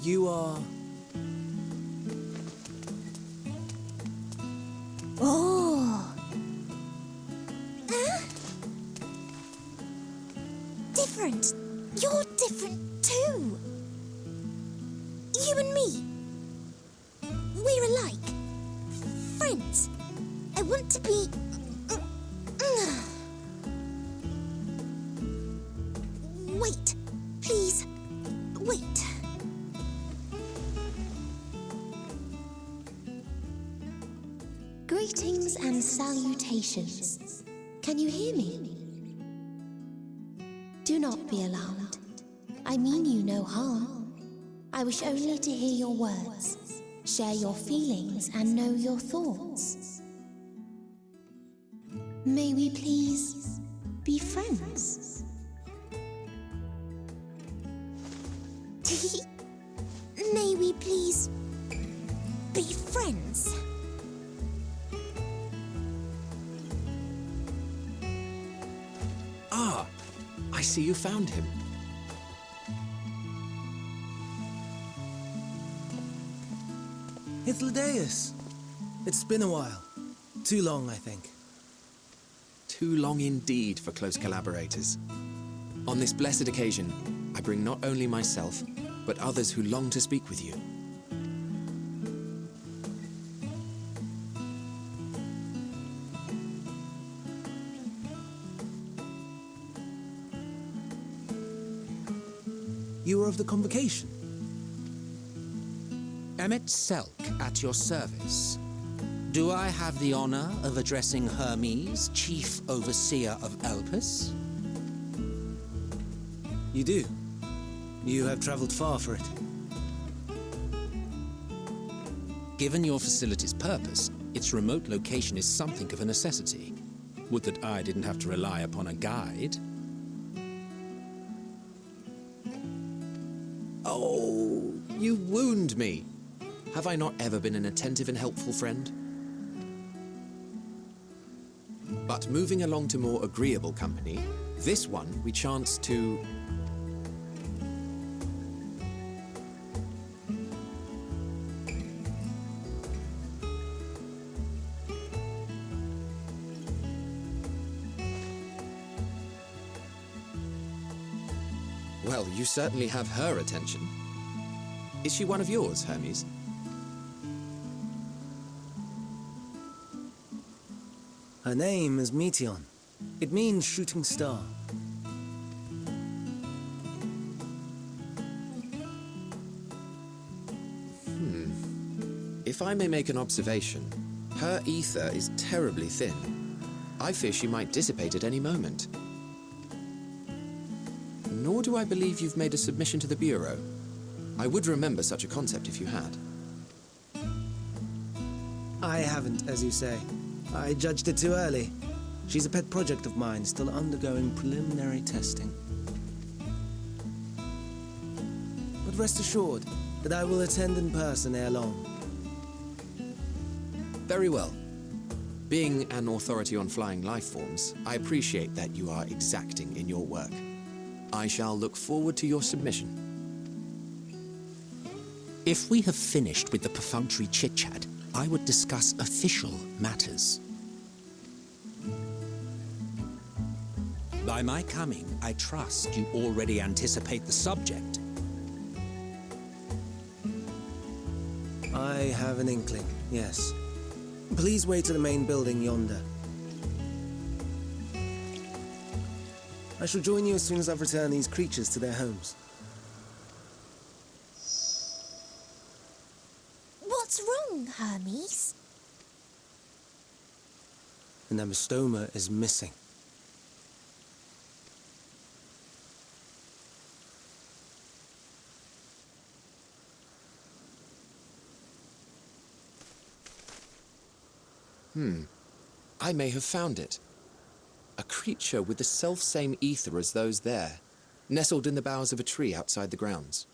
You are... Oh! Huh? Different. You're different too. You and me. We're alike. Friends. I want to be... Wait. Please. Wait. Greetings and salutations. Can you hear me? Do not be alarmed. I mean you no harm. I wish only to hear your words, share your feelings, and know your thoughts. May we please be friends? May we please be friends? Ah, I see you found him. Hythlodaeus. It's been a while. Too long, I think. Too long indeed for close collaborators. On this blessed occasion, I bring not only myself, but others who long to speak with you. You are of the Convocation. Emmet Selk at your service. Do I have the honor of addressing Hermes, Chief Overseer of Elpis? You do. You have traveled far for it. Given your facility's purpose, its remote location is something of a necessity. Would that I didn't have to rely upon a guide. Oh, you wound me. Have I not ever been an attentive and helpful friend? But moving along to more agreeable company, this one we chance to... Well, you certainly have her attention. Is she one of yours, Hermes? Her name is Meteon. It means shooting star. If I may make an observation, her ether is terribly thin. I fear she might dissipate at any moment. Nor do I believe you've made a submission to the Bureau. I would remember such a concept if you had. I haven't, as you say. I judged it too early. She's a pet project of mine, still undergoing preliminary testing. But rest assured that I will attend in person ere long. Very well. Being an authority on flying life forms, I appreciate that you are exacting in your work. I shall look forward to your submission. If we have finished with the perfunctory chit-chat, I would discuss official matters. By my coming, I trust you already anticipate the subject. I have an inkling, yes. Please wait to the main building yonder. I shall join you as soon as I've returned these creatures to their homes. What's wrong, Hermes? The Nemestoma is missing. I may have found it. A creature with the self-same ether as those there, nestled in the boughs of a tree outside the grounds.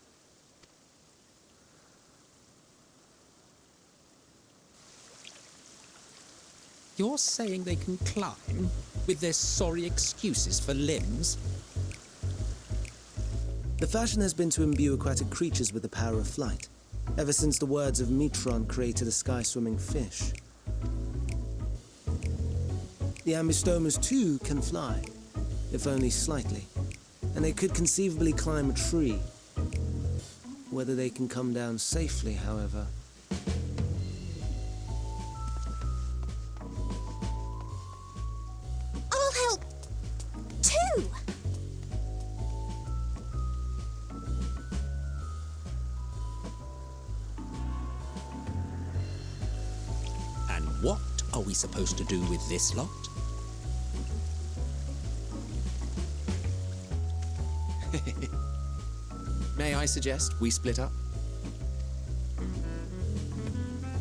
You're saying they can climb with their sorry excuses for limbs? The fashion has been to imbue aquatic creatures with the power of flight, ever since the words of Metron created a sky-swimming fish. The Ambistomas too can fly, if only slightly, and they could conceivably climb a tree. Whether they can come down safely, however. I'll help too! And what are we supposed to do with this lot? May I suggest we split up?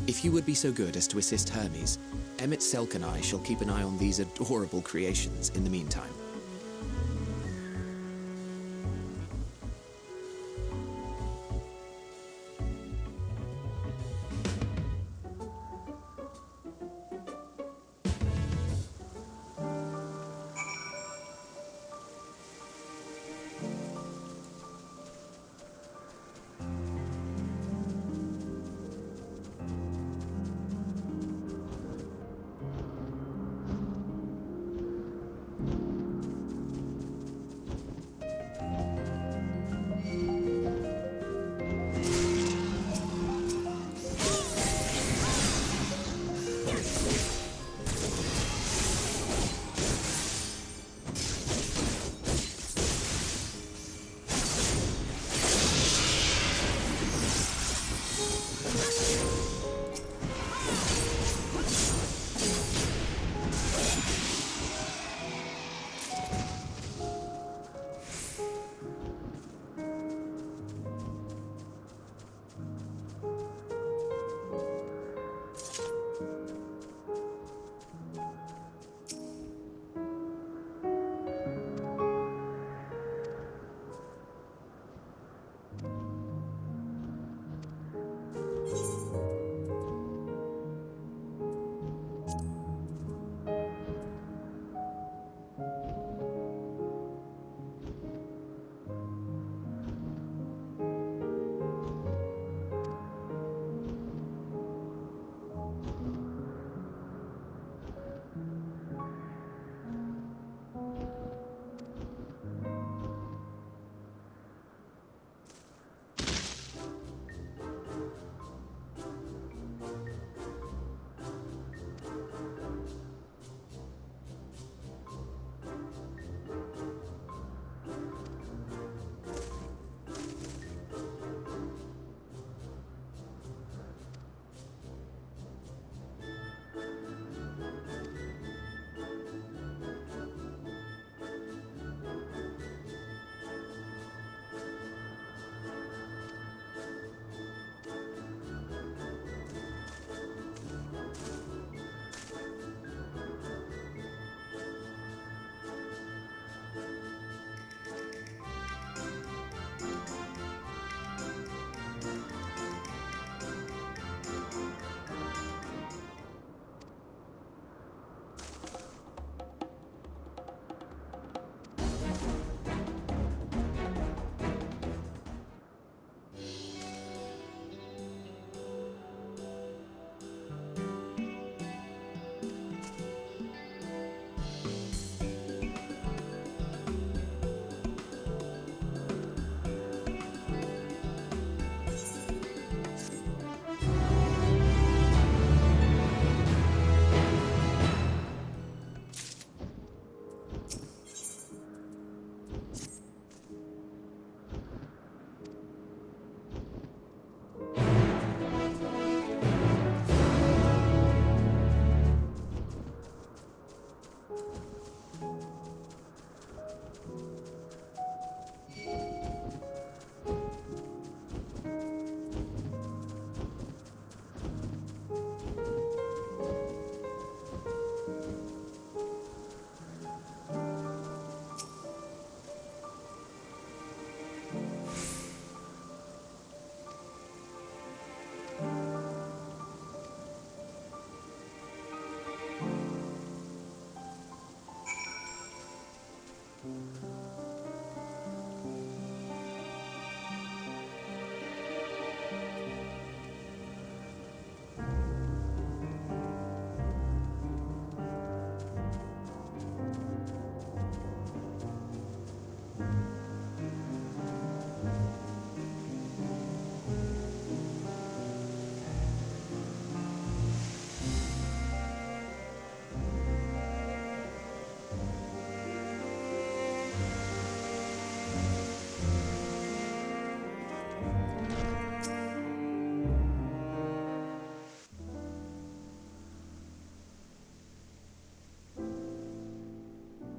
If you would be so good as to assist Hermes, Emmett Selk and I shall keep an eye on these adorable creations in the meantime.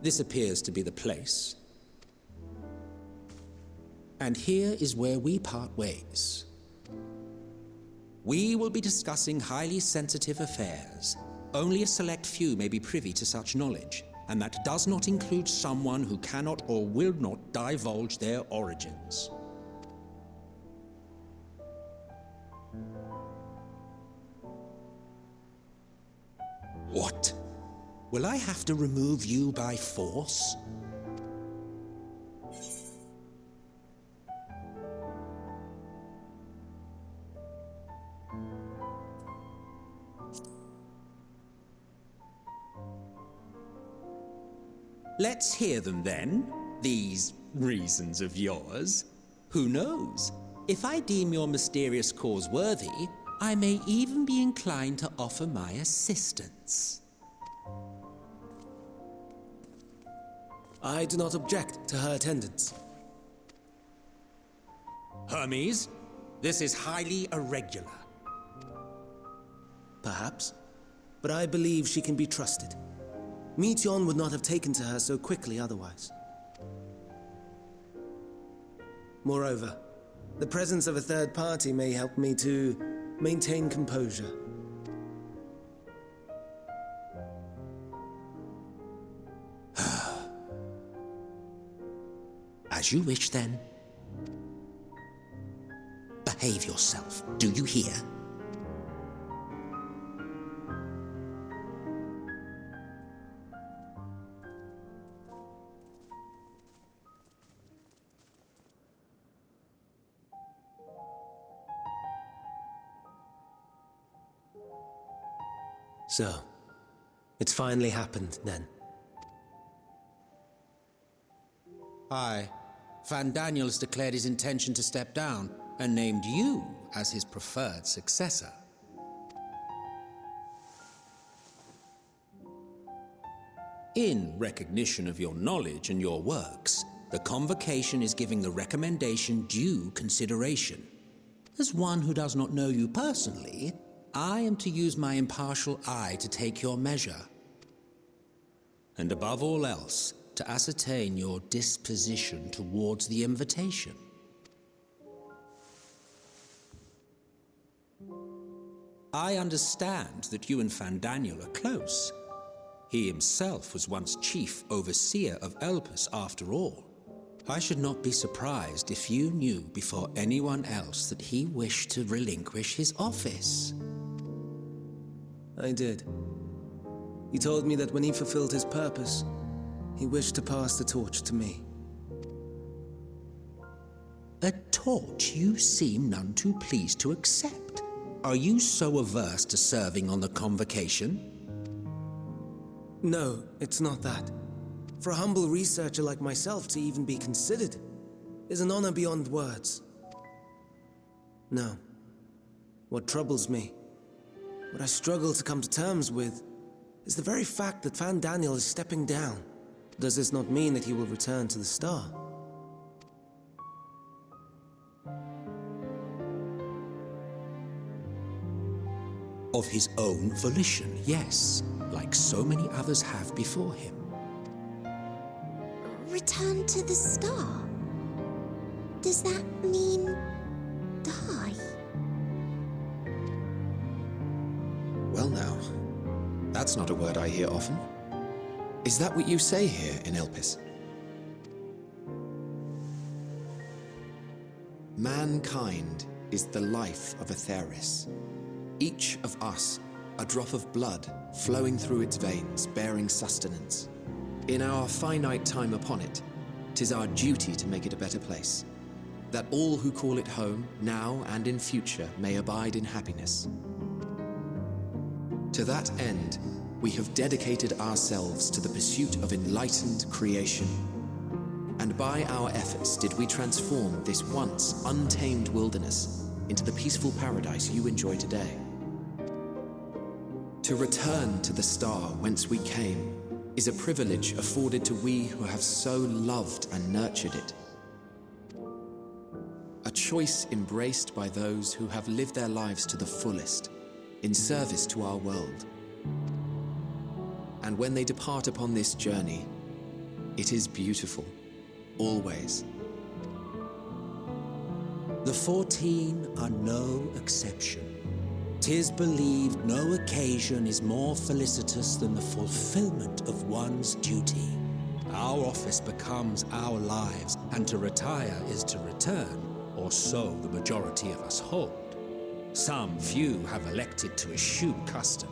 this appears to be the place. And here is where we part ways. We will be discussing highly sensitive affairs. Only a select few may be privy to such knowledge, and that does not include someone who cannot or will not divulge their origins. What? Will I have to remove you by force? Let's hear them then, these reasons of yours. Who knows? If I deem your mysterious cause worthy, I may even be inclined to offer my assistance. I do not object to her attendance. Hermes, this is highly irregular. Perhaps, but I believe she can be trusted. Meteion would not have taken to her so quickly otherwise. Moreover, the presence of a third party may help me to maintain composure. As you wish, then. Behave yourself, do you hear? So, it's finally happened, then. Aye. Van Daniel has declared his intention to step down and named you as his preferred successor. In recognition of your knowledge and your works, the Convocation is giving the recommendation due consideration. As one who does not know you personally, I am to use my impartial eye to take your measure. And above all else, to ascertain your disposition towards the invitation. I understand that you and Van Daniel are close. He himself was once chief overseer of Elpis after all. I should not be surprised if you knew before anyone else that he wished to relinquish his office. I did. He told me that when he fulfilled his purpose, he wished to pass the torch to me. A torch you seem none too pleased to accept. Are you so averse to serving on the Convocation? No, it's not that. For a humble researcher like myself to even be considered is an honor beyond words. No. What troubles me, what I struggle to come to terms with, is the very fact that Van Daniel is stepping down. Does this not mean that he will return to the Star? Of his own volition, yes, like so many others have before him. Return to the Star? Does that mean die? Well now, that's not a word I hear often. Is that what you say here in Elpis? Mankind is the life of Atheris. Each of us, a drop of blood flowing through its veins, bearing sustenance. In our finite time upon it, 'tis our duty to make it a better place, that all who call it home, now and in future, may abide in happiness. To that end, we have dedicated ourselves to the pursuit of enlightened creation. And by our efforts did we transform this once untamed wilderness into the peaceful paradise you enjoy today. To return to the Star whence we came is a privilege afforded to we who have so loved and nurtured it. A choice embraced by those who have lived their lives to the fullest, in service to our world. And when they depart upon this journey, It is beautiful. Always. The 14 are no exception. 'Tis believed no occasion is more felicitous than the fulfillment of one's duty. Our office becomes our lives, and to retire is to return, or so the majority of us hold. Some few have elected to eschew custom.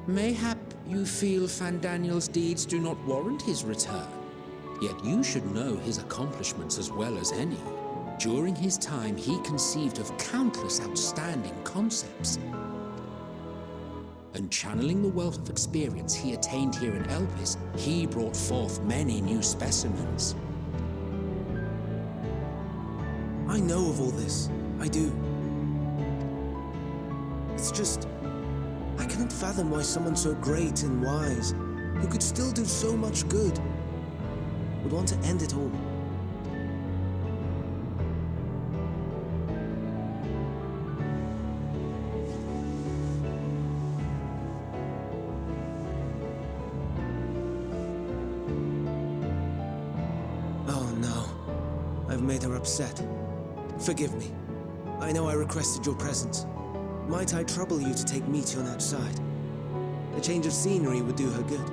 Mayhap you feel Fandaniel's deeds do not warrant his return. Yet you should know his accomplishments as well as any. During his time, he conceived of countless outstanding concepts. And channeling the wealth of experience he attained here in Elpis, he brought forth many new specimens. I know of all this. I do. It's just, I cannot fathom why someone so great and wise, who could still do so much good, would want to end it all. Oh no, I've made her upset. Forgive me. I know I requested your presence. Might I trouble you to take Meteion outside? A change of scenery would do her good.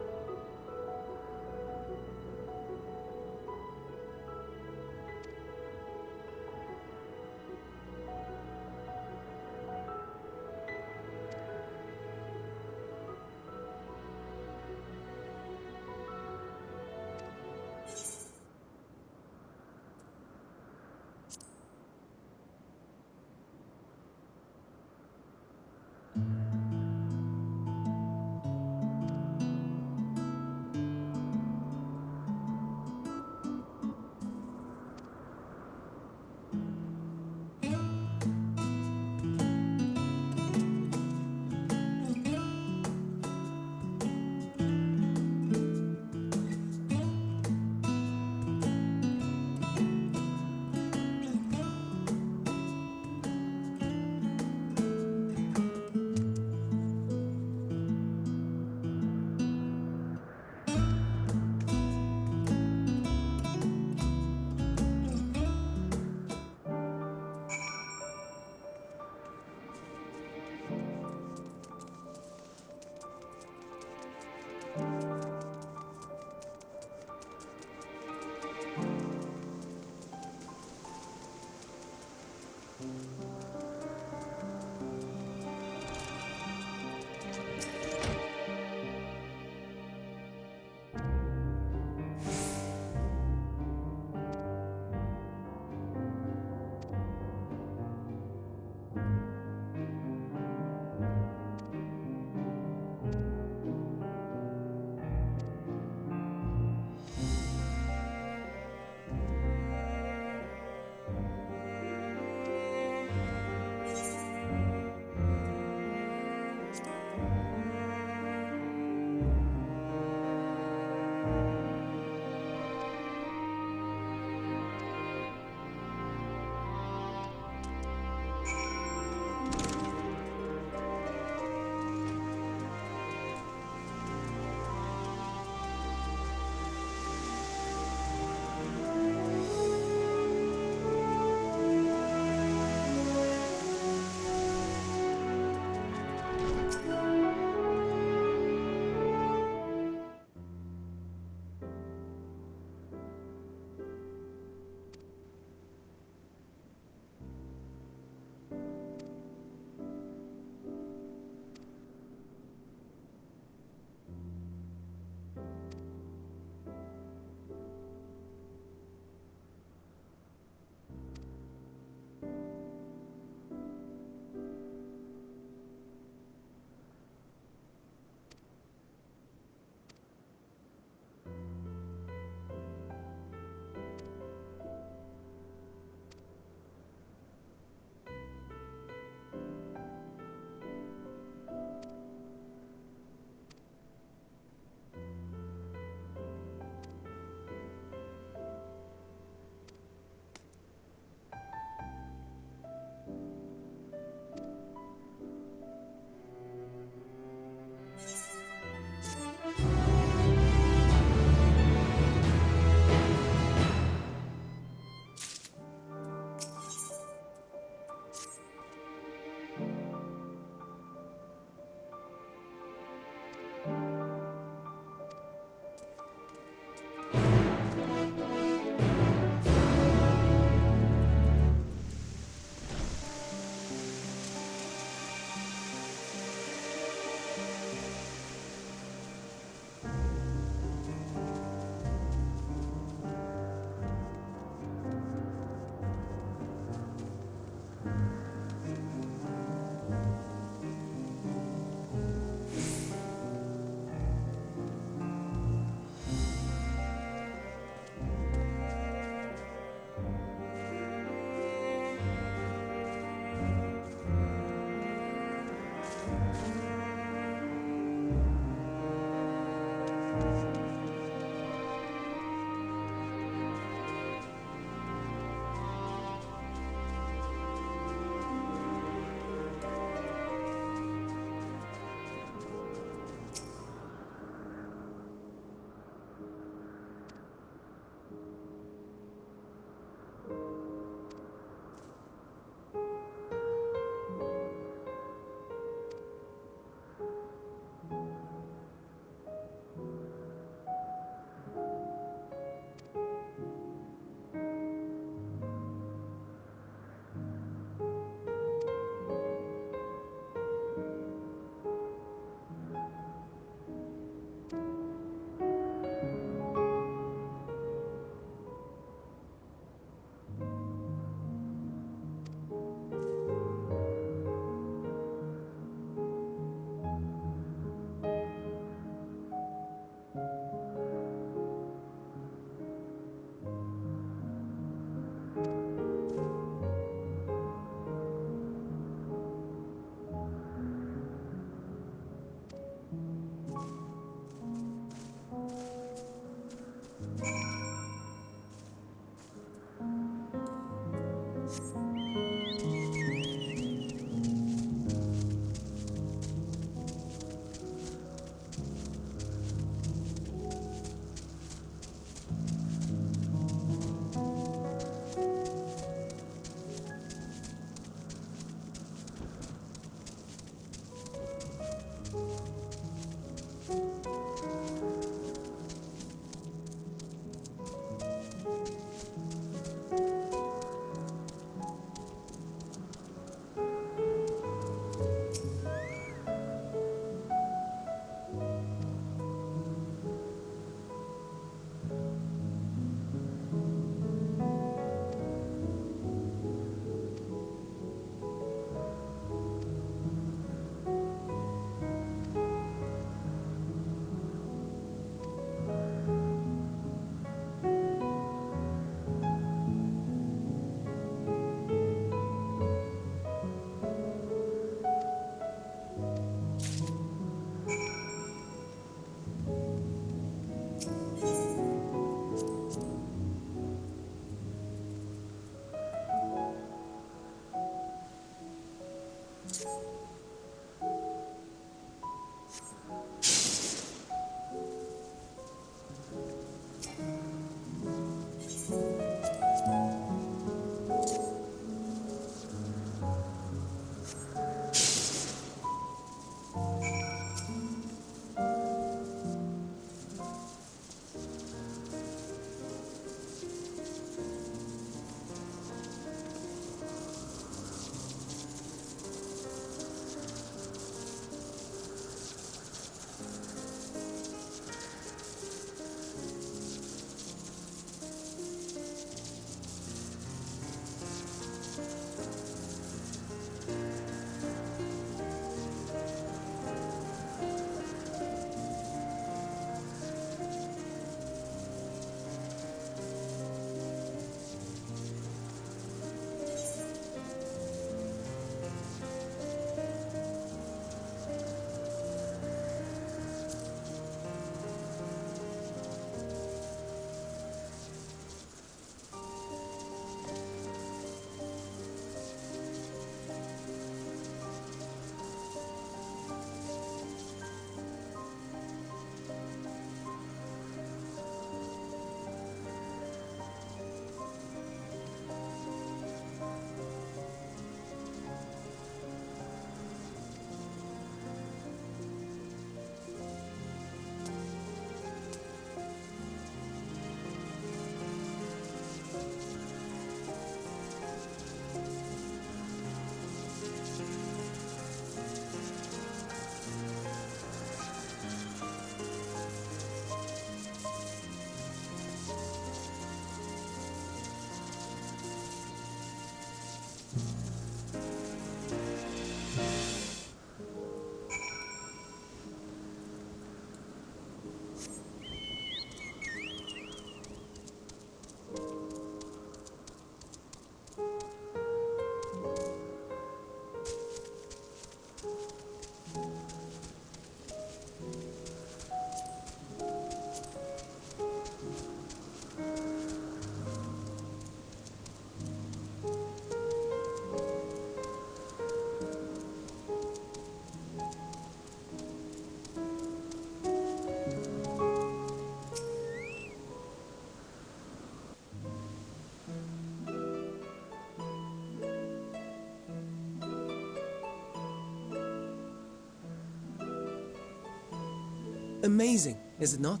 Amazing, is it not?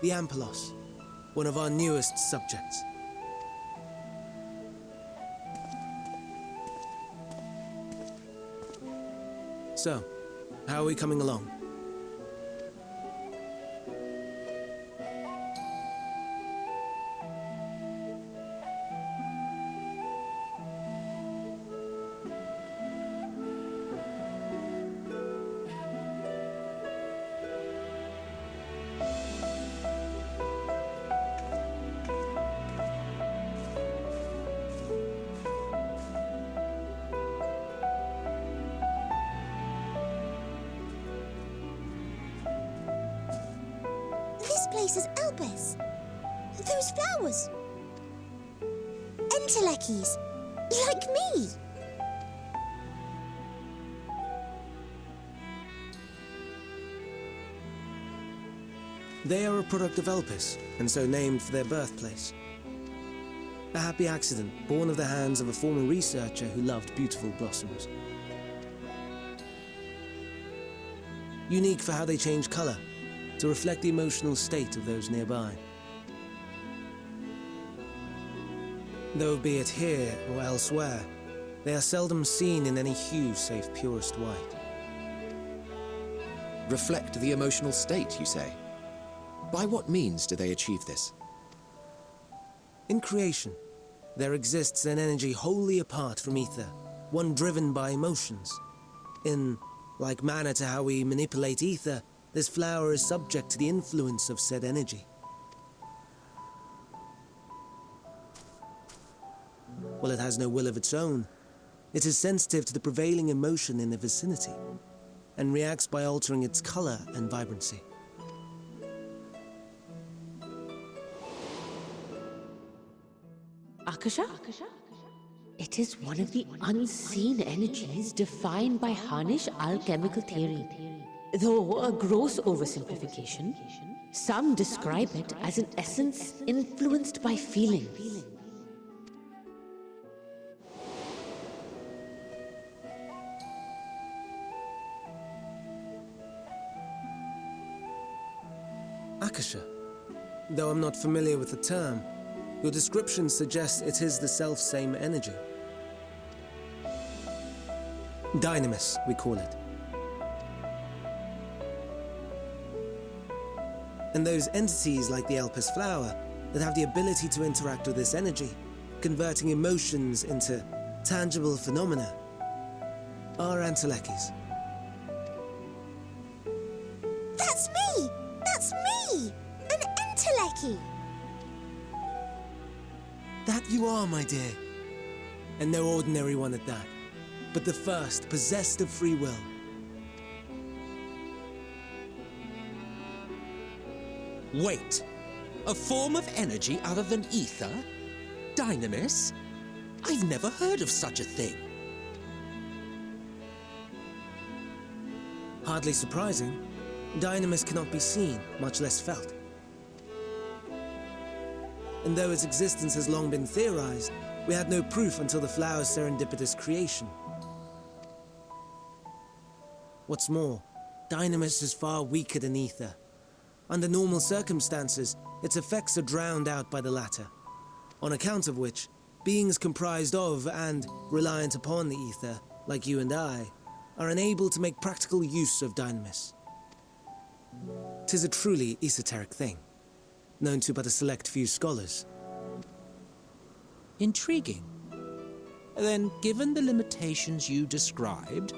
The Ampelos, one of our newest subjects. So, how are we coming along? This place is Elbis. Those flowers. Entelekis. Like me. They are a product of Elpis, and so named for their birthplace. A happy accident, born of the hands of a former researcher who loved beautiful blossoms. Unique for how they change color, to reflect the emotional state of those nearby. Though be it here or elsewhere, They are seldom seen in any hue save purest white. Reflect the emotional state, you say? By what means do they achieve this? In creation, there exists an energy wholly apart from ether, one driven by emotions. In like manner to how we manipulate ether, this flower is subject to the influence of said energy. While it has no will of its own, it is sensitive to the prevailing emotion in the vicinity, and reacts by altering its color and vibrancy. Akasha? It is one of the unseen energies defined by Harnish alchemical theory. Though a gross oversimplification, some describe it as an essence influenced by feelings. Akasha. Though I'm not familiar with the term, your description suggests it is the self-same energy. Dynamis, we call it. And those entities like the Elpis flower that have the ability to interact with this energy, converting emotions into tangible phenomena, are Entelekis. That's me! That's me! An Enteleki! That you are, my dear. And no ordinary one at that, but the first possessed of free will. Wait, a form of energy other than ether? Dynamis? I've never heard of such a thing. Hardly surprising, Dynamis cannot be seen, much less felt. And though its existence has long been theorized, we had no proof until the flower's serendipitous creation. What's more, Dynamis is far weaker than ether. Under normal circumstances, its effects are drowned out by the latter, on account of which, beings comprised of and reliant upon the ether, like you and I, are unable to make practical use of Dynamis. 'Tis a truly esoteric thing, known to but a select few scholars. Intriguing. Then, given the limitations you described,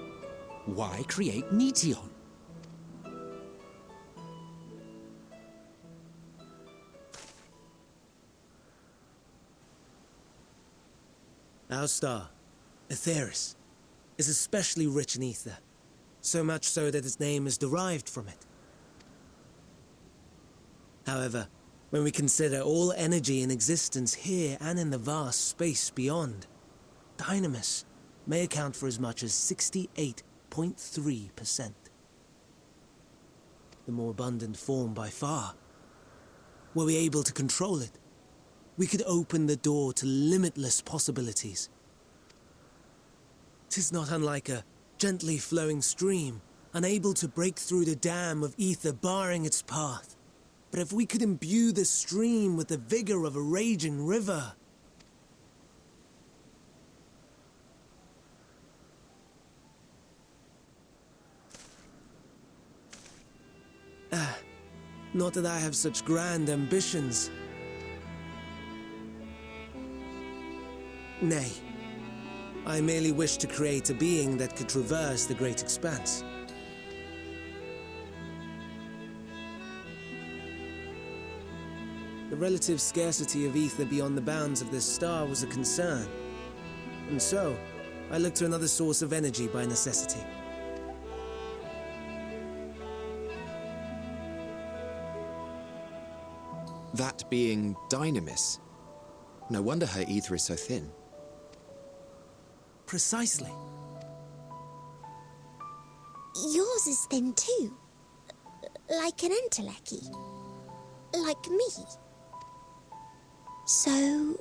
why create Meteon? Our star, Aetheris, is especially rich in ether, so much so that its name is derived from it. However, when we consider all energy in existence here and in the vast space beyond, Dynamis may account for as much as 68.3%. The more abundant form by far. Were we able to control it, we could open the door to limitless possibilities. 'Tis not unlike a gently flowing stream, unable to break through the dam of ether barring its path. But if we could imbue the stream with the vigor of a raging river... Not that I have such grand ambitions. Nay, I merely wish to create a being that could traverse the great expanse. The relative scarcity of ether beyond the bounds of this star was a concern, and so I looked to another source of energy by necessity. That being Dynamis. No wonder her ether is so thin. Precisely. Yours is thin too. Like an Enteleki. Like me. So,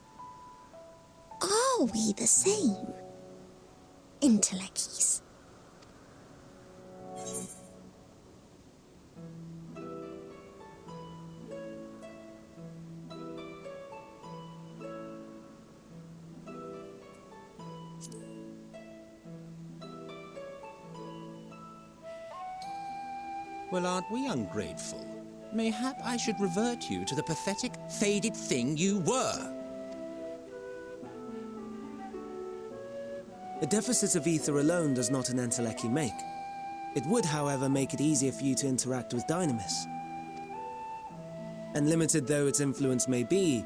are we the same? Entelekis. Well, aren't we ungrateful? Mayhap I should revert you to the pathetic, faded thing you were. A deficit of ether alone does not an Entelechy make. It would, however, make it easier for you to interact with Dynamis. And limited though its influence may be,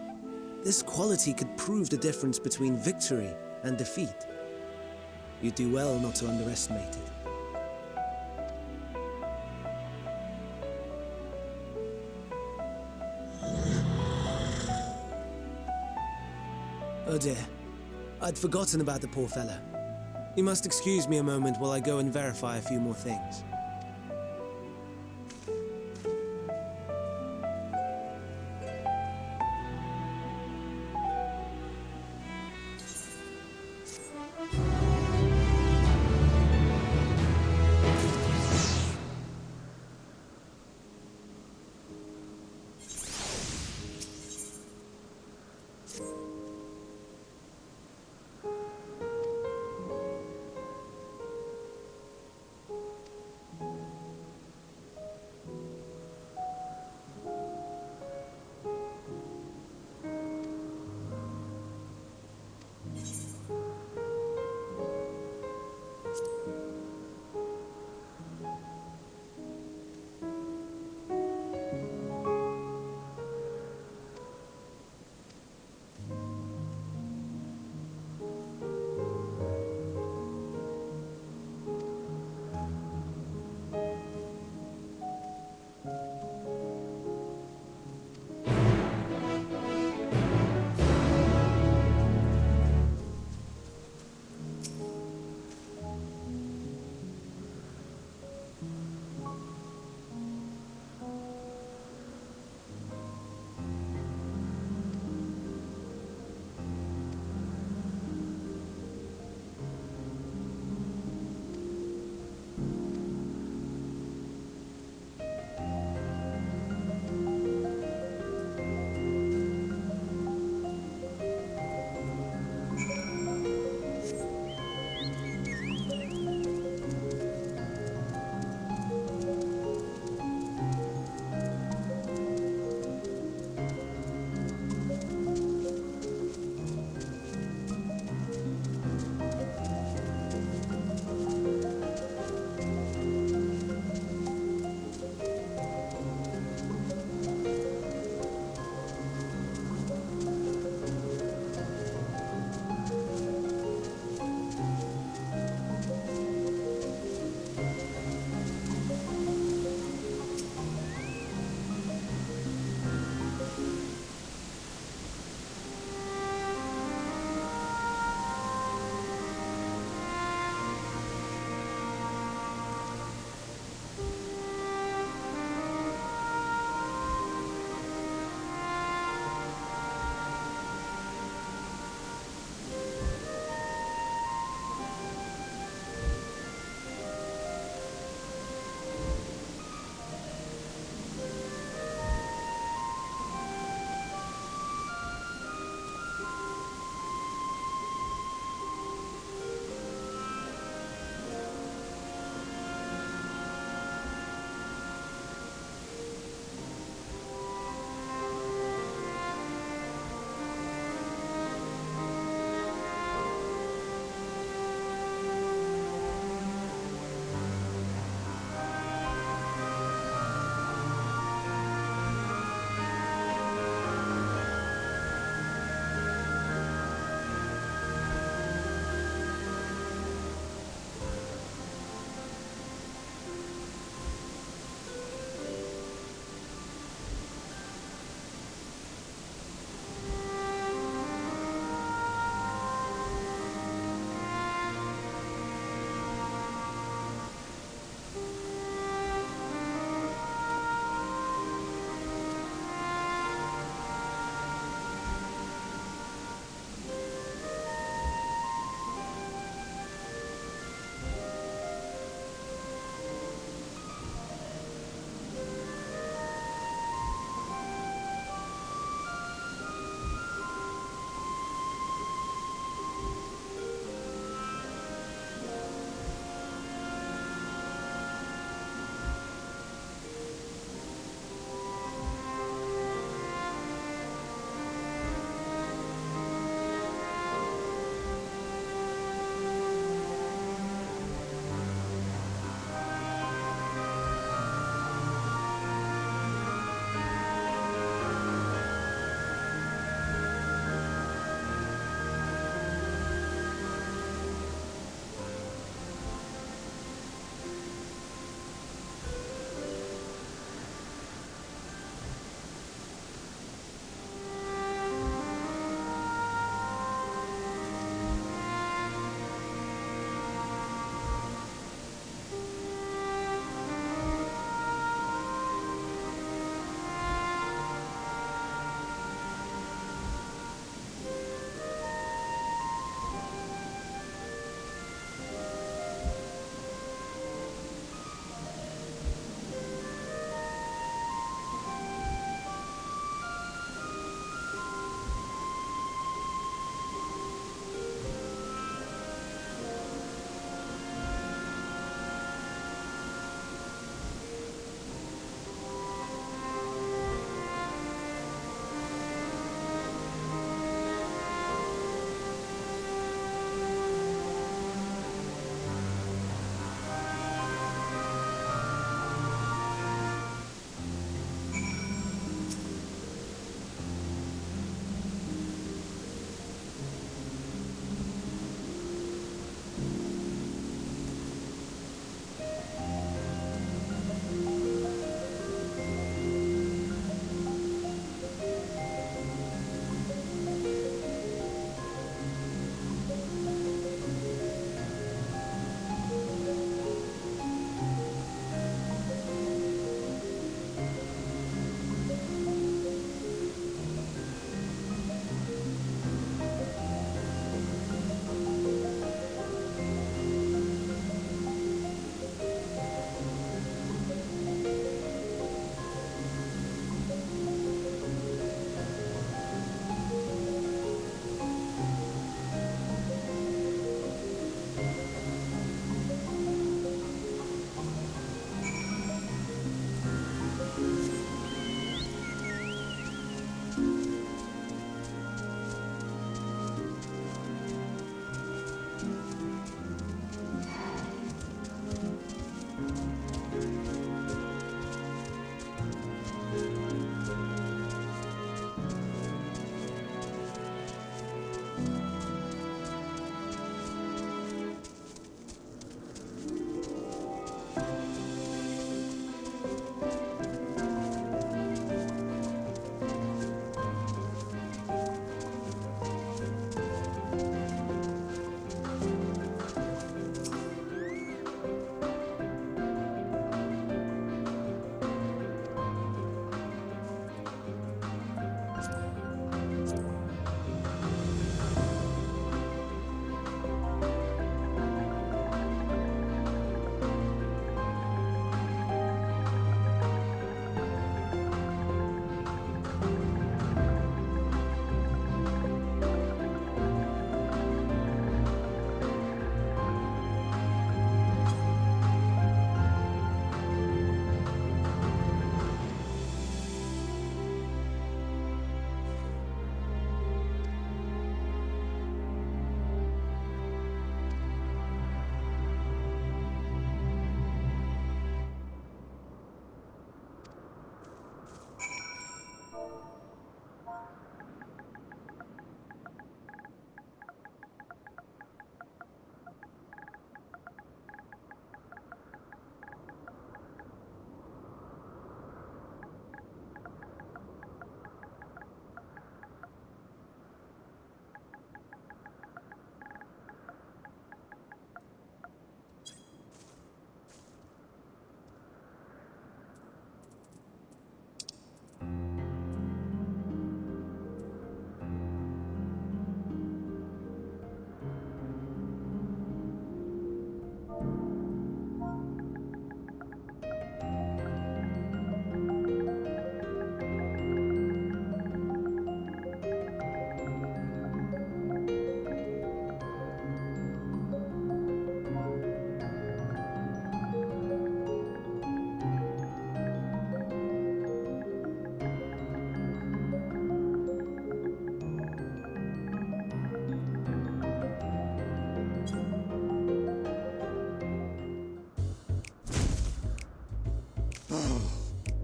this quality could prove the difference between victory and defeat. You do well not to underestimate it. Oh dear, I'd forgotten about the poor fellow. You must excuse me a moment while I go and verify a few more things.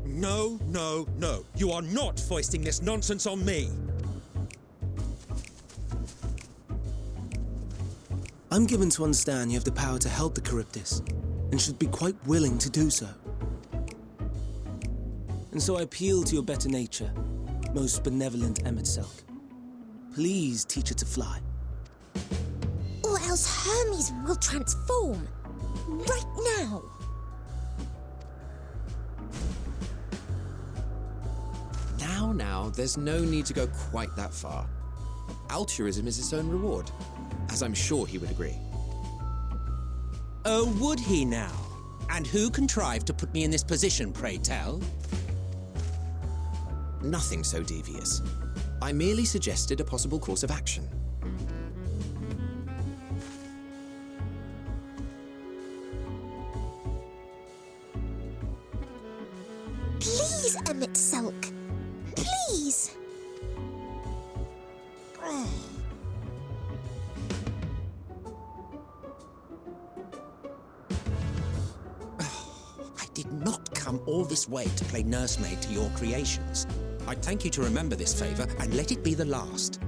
No, no, no. You are not foisting this nonsense on me. I'm given to understand you have the power to help the Charybdis, and should be quite willing to do so. And so I appeal to your better nature, most benevolent Emet-Selch. Please teach her to fly. Or else Hermes will transform. Right now. Now, there's no need to go quite that far. Altruism is its own reward, as I'm sure he would agree. Oh, would he now? And who contrived to put me in this position, pray tell? Nothing so devious. I merely suggested a possible course of action. Please, Emet-Selch. Please. I did not come all this way to play nursemaid to your creations. I'd thank you to remember this favor and let it be the last.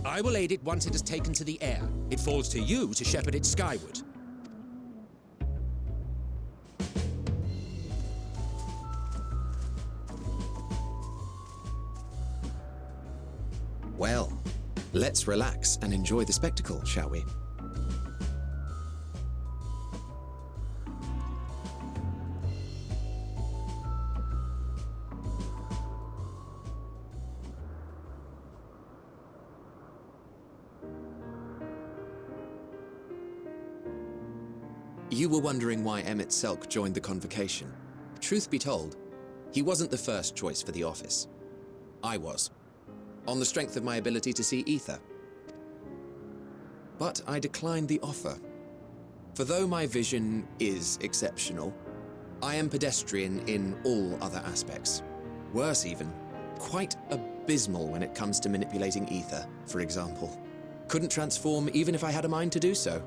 I will aid it once it has taken to the air. It falls to you to shepherd it skyward. Well, let's relax and enjoy the spectacle, shall we? You were wondering why Emet-Selch joined the convocation. Truth be told, he wasn't the first choice for the office. I was, on the strength of my ability to see ether. But I declined the offer. For though my vision is exceptional, I am pedestrian in all other aspects. Worse even, quite abysmal when it comes to manipulating ether, for example. Couldn't transform even if I had a mind to do so.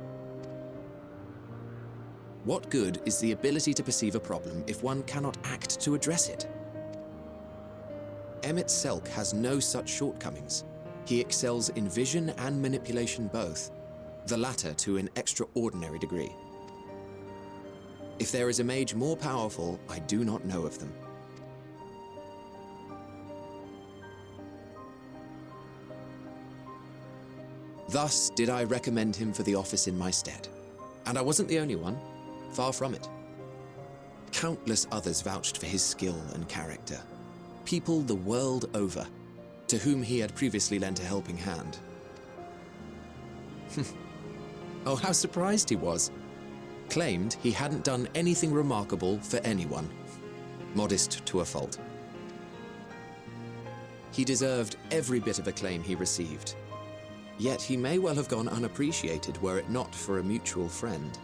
What good is the ability to perceive a problem if one cannot act to address it? Emet-Selch has no such shortcomings. He excels in vision and manipulation both, the latter to an extraordinary degree. If there is a mage more powerful, I do not know of them. Thus did I recommend him for the office in my stead. And I wasn't the only one. Far from it. Countless others vouched for his skill and character. People the world over, to whom he had previously lent a helping hand. Oh, how surprised he was. Claimed he hadn't done anything remarkable for anyone. Modest to a fault. He deserved every bit of acclaim he received. Yet he may well have gone unappreciated were it not for a mutual friend.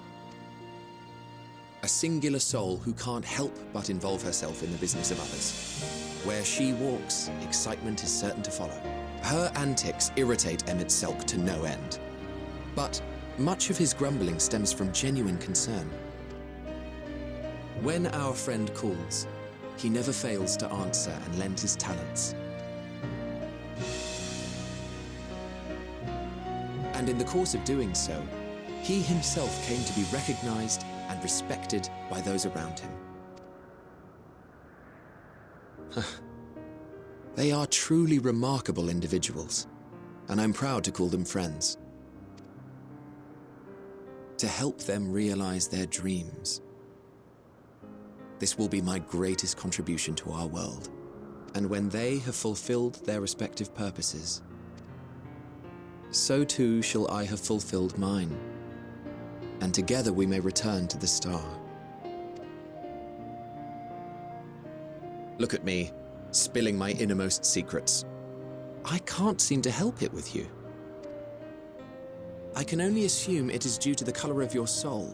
A singular soul who can't help but involve herself in the business of others. Where she walks, excitement is certain to follow. Her antics irritate Emet-Selch to no end. But much of his grumbling stems from genuine concern. When our friend calls, he never fails to answer and lend his talents. And in the course of doing so, he himself came to be recognized and respected by those around him. They are truly remarkable individuals, and I'm proud to call them friends. To help them realize their dreams. This will be my greatest contribution to our world, and when they have fulfilled their respective purposes, so too shall I have fulfilled mine, and together we may return to the star. Look at me, spilling my innermost secrets. I can't seem to help it with you. I can only assume it is due to the color of your soul.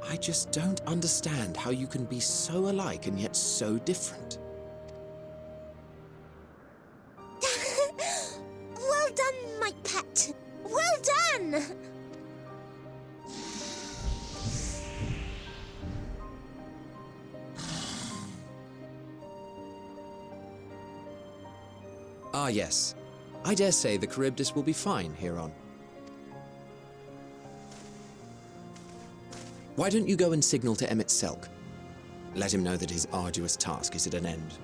I just don't understand how you can be so alike and yet so different. Well done, my pet. Well done! Ah, yes. I dare say the Charybdis will be fine here on. Why don't you go and signal to Emmett Selk? Let him know that his arduous task is at an end.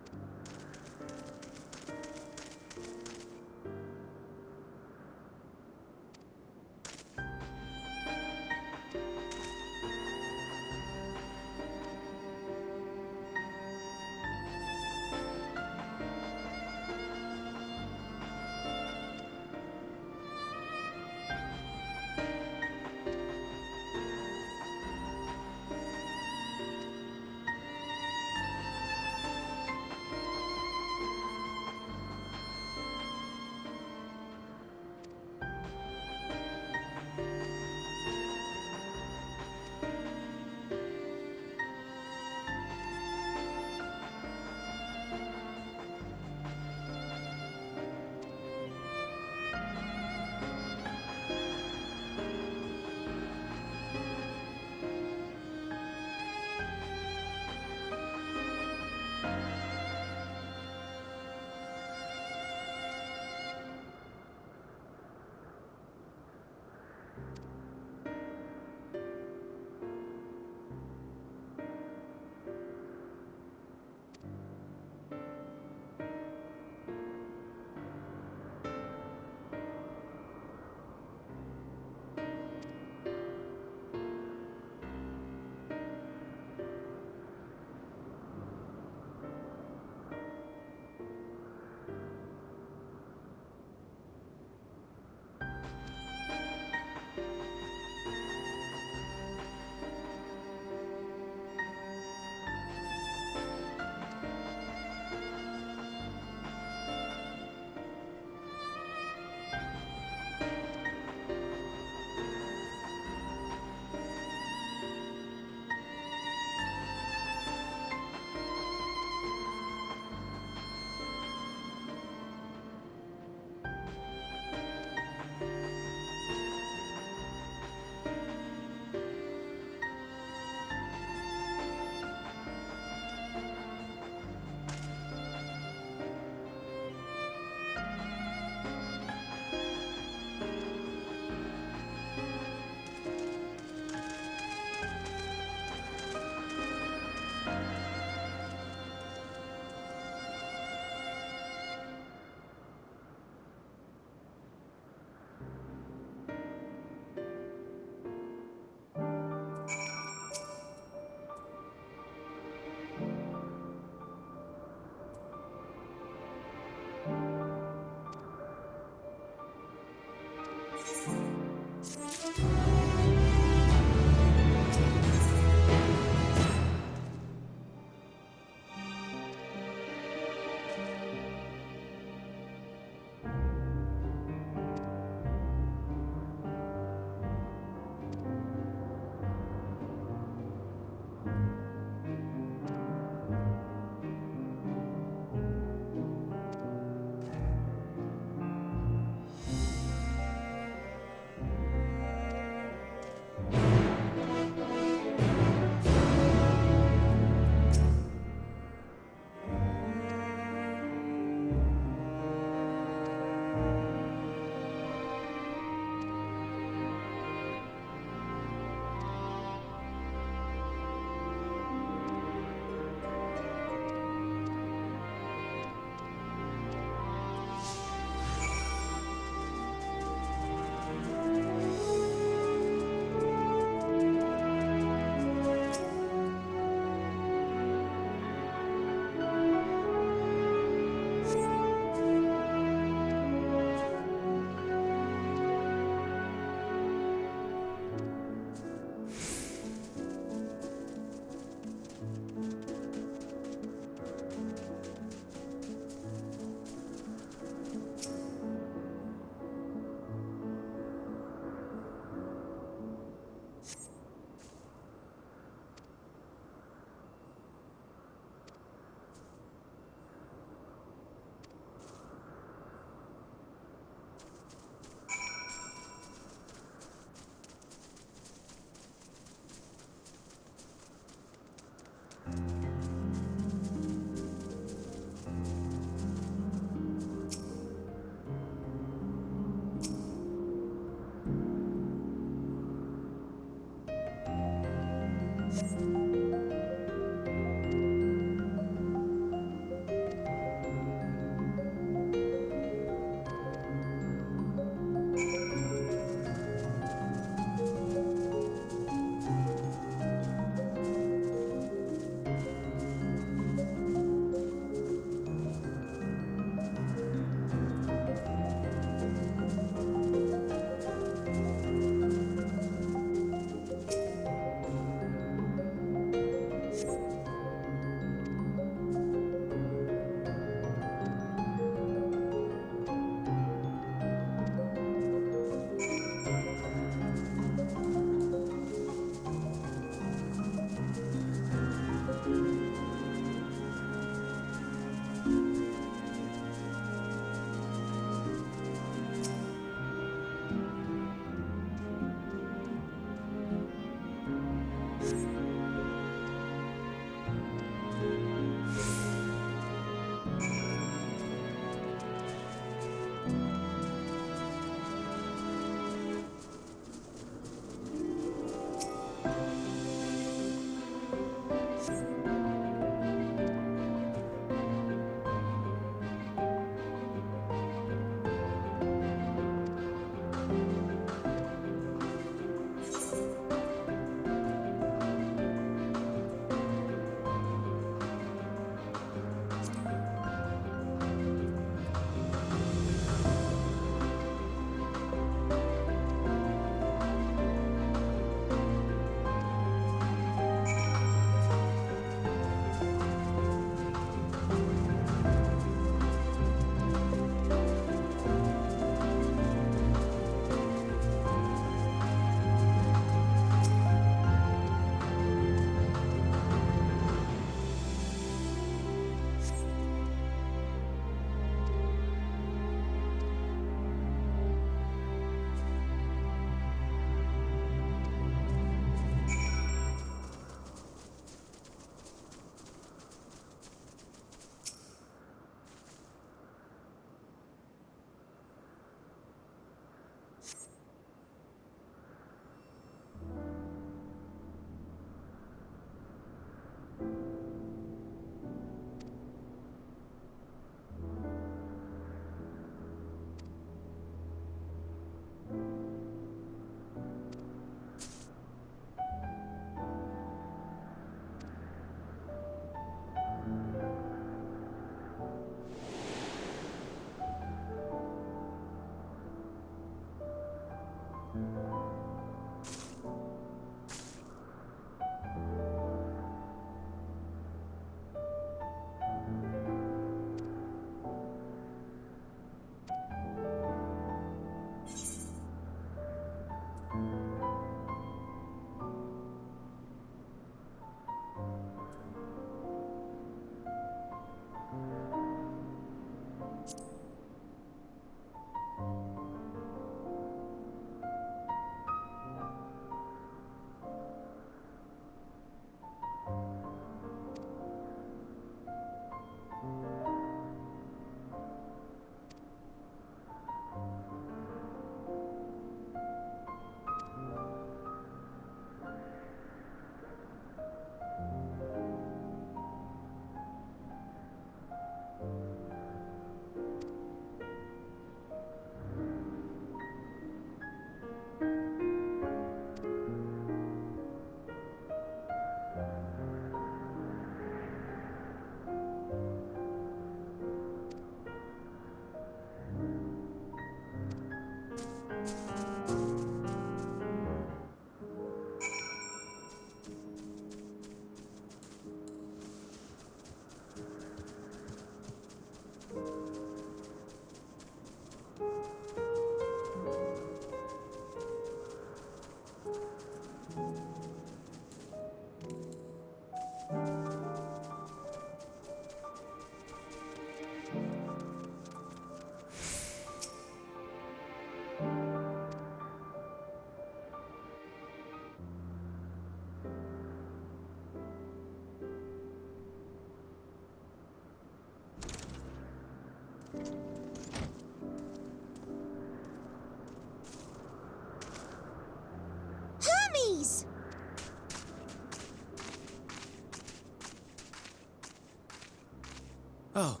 Oh,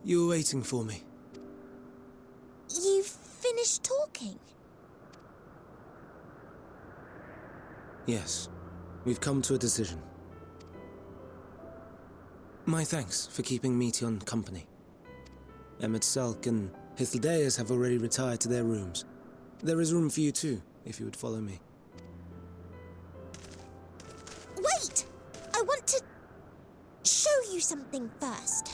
you were waiting for me. You've finished talking? Yes, we've come to a decision. My thanks for keeping Meteion company. Emet-Selch and Hythlodaeus have already retired to their rooms. There is room for you too, if you would follow me. Wait! I want to show you something first.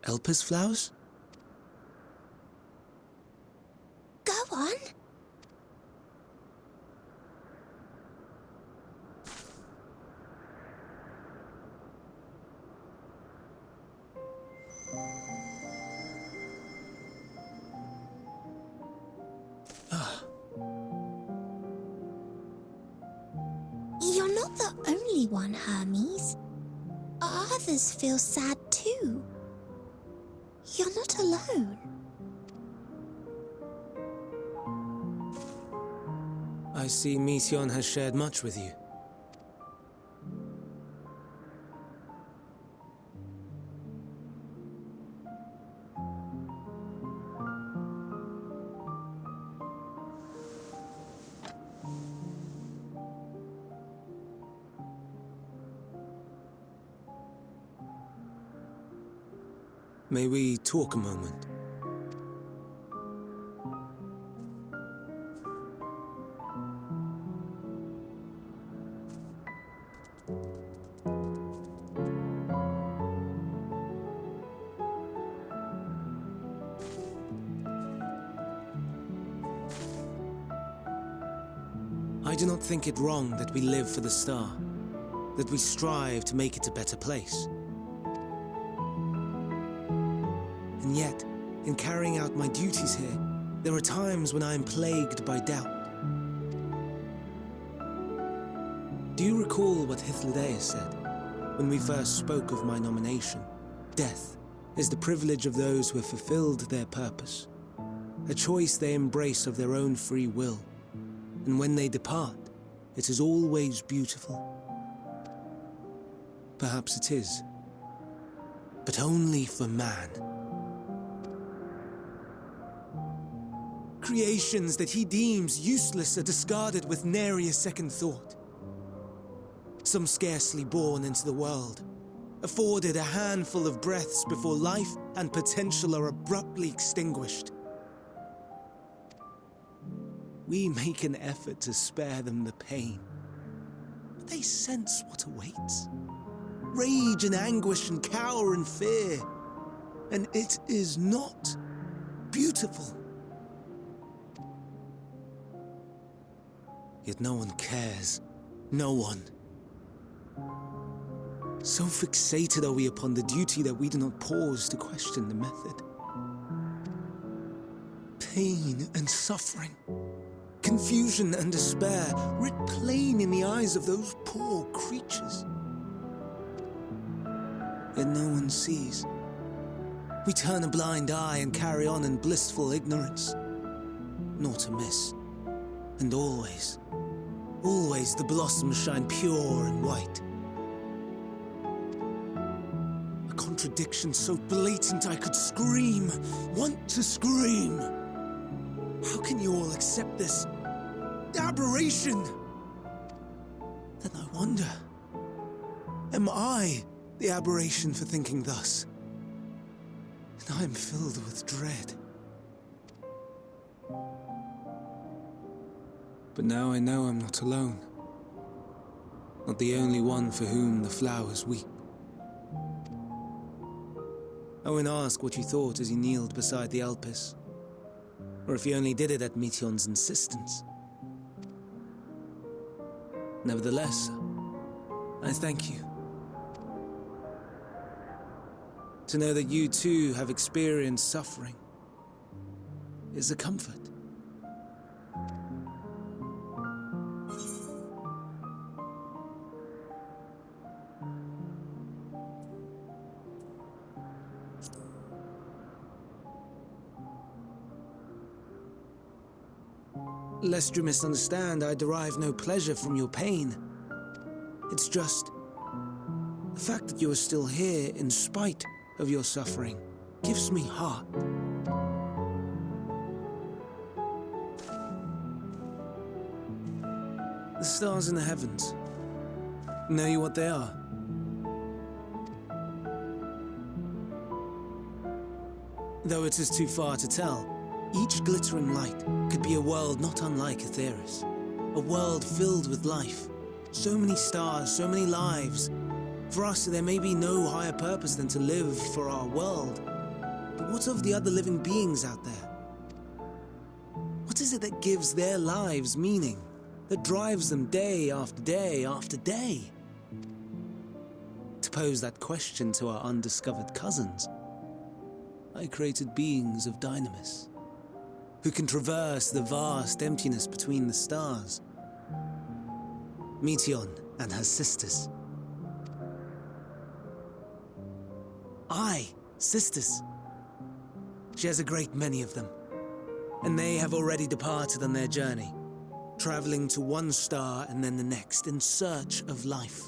Elpis flowers? Go on. You're not the only one, Hermes. Others feel sad too. You're not alone. I see Meteion has shared much with you. May we talk a moment? I do not think it wrong that we live for the star, that we strive to make it a better place. And yet, in carrying out my duties here, there are times when I am plagued by doubt. Do you recall what Hythlodaeus said when we first spoke of my nomination? Death is the privilege of those who have fulfilled their purpose, a choice they embrace of their own free will. And when they depart, it is always beautiful. Perhaps it is, but only for man. Creations that he deems useless are discarded with nary a second thought. Some scarcely born into the world, afforded a handful of breaths before life and potential are abruptly extinguished. We make an effort to spare them the pain, but they sense what awaits. Rage and anguish and cower and fear, and it is not beautiful. Yet no one cares. No one. So fixated are we upon the duty that we do not pause to question the method. Pain and suffering, confusion and despair, writ plain in the eyes of those poor creatures. Yet no one sees. We turn a blind eye and carry on in blissful ignorance. Not amiss. And always, always the blossoms shine pure and white. A contradiction so blatant I could scream, want to scream. How can you all accept this aberration? Then I wonder, am I the aberration for thinking thus? And I am filled with dread. But now I know I'm not alone. Not the only one for whom the flowers weep. I won't ask what you thought as you kneeled beside the Elpis, or if you only did it at Meteion's insistence. Nevertheless, I thank you. To know that you too have experienced suffering is a comfort. Lest you misunderstand, I derive no pleasure from your pain. It's just the fact that you are still here in spite of your suffering gives me heart. The stars in the heavens. Know you what they are? Though it is too far to tell, each glittering light could be a world not unlike Aetheris. A world filled with life. So many stars, so many lives. For us, there may be no higher purpose than to live for our world. But what of the other living beings out there? What is it that gives their lives meaning? That drives them day after day after day? To pose that question to our undiscovered cousins, I created beings of Dynamis, who can traverse the vast emptiness between the stars. Meteion and her sisters. Aye, sisters. She has a great many of them, and they have already departed on their journey, traveling to one star and then the next in search of life.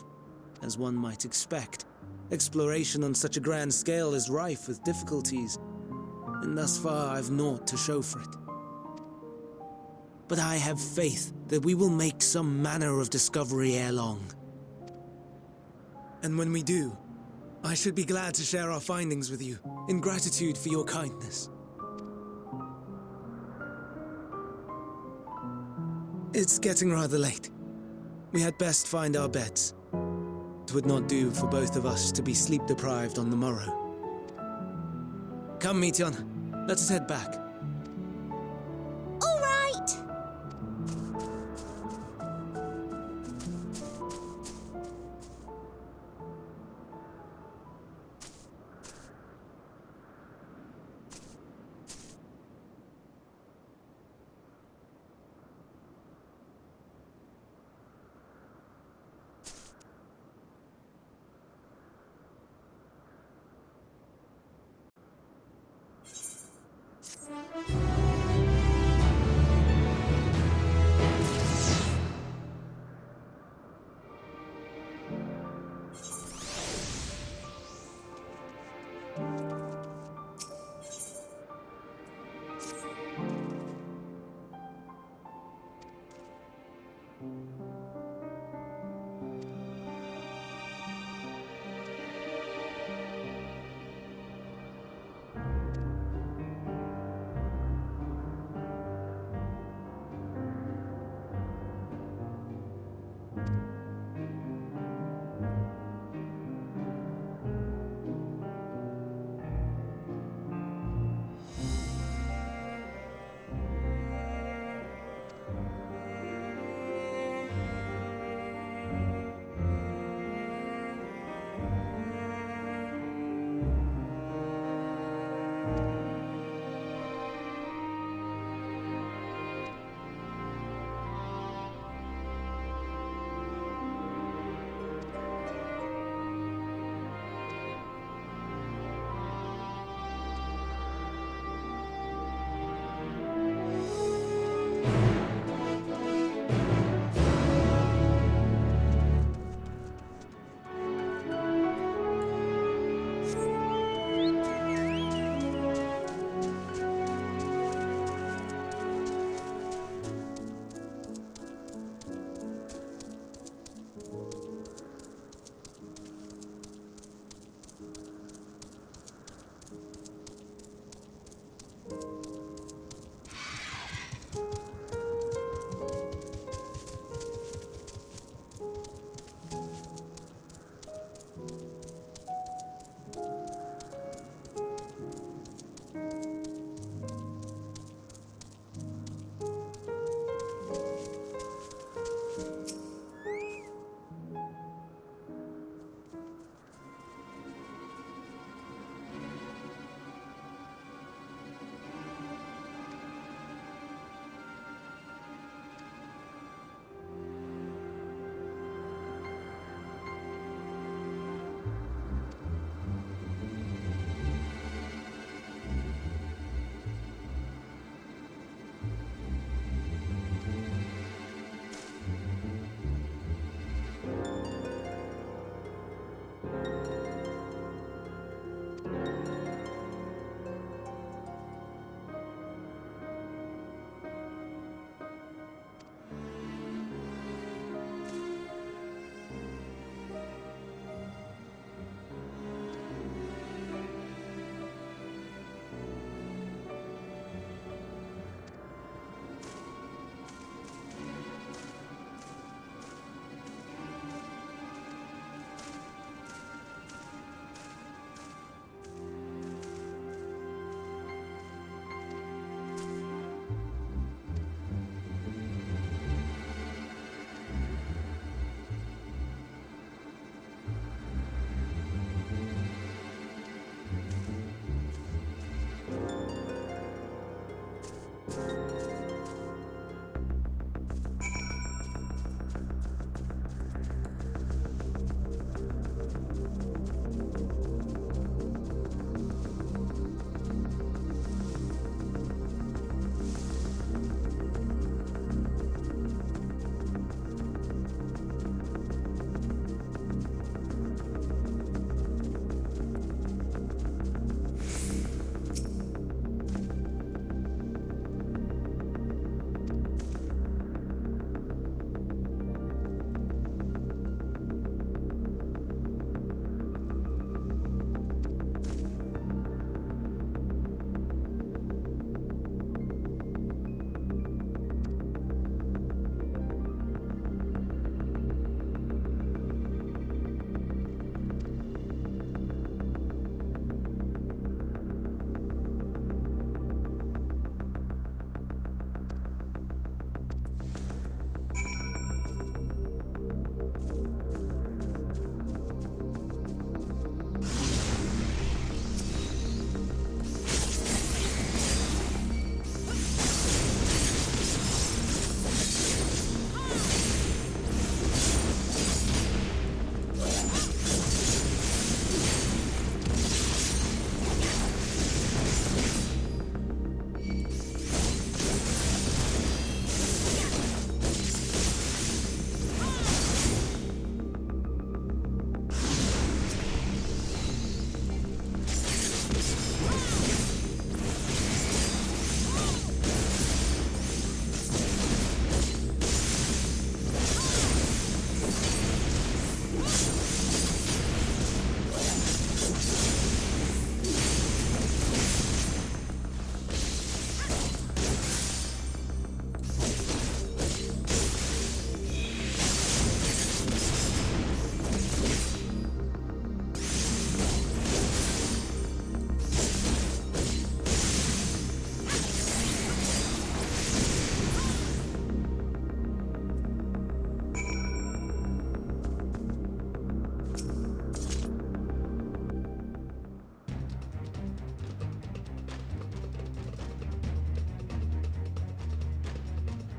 As one might expect, exploration on such a grand scale is rife with difficulties, and thus far I've naught to show for it. But I have faith that we will make some manner of discovery ere long. And when we do, I should be glad to share our findings with you, in gratitude for your kindness. It's getting rather late. We had best find our beds. It would not do for both of us to be sleep-deprived on the morrow. Come, Meteion. Let us head back. All right!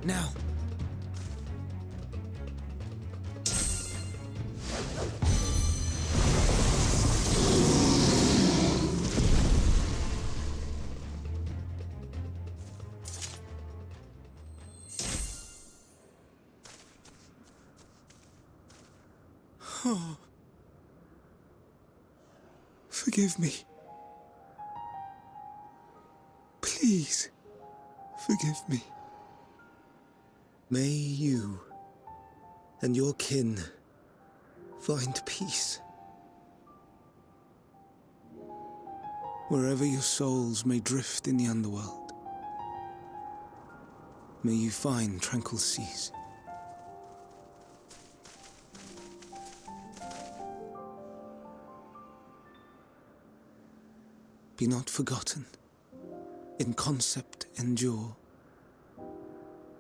Now. Forgive me. Please, forgive me. May you and your kin find peace. Wherever your souls may drift in the underworld, may you find tranquil seas. Be not forgotten, in concept endure,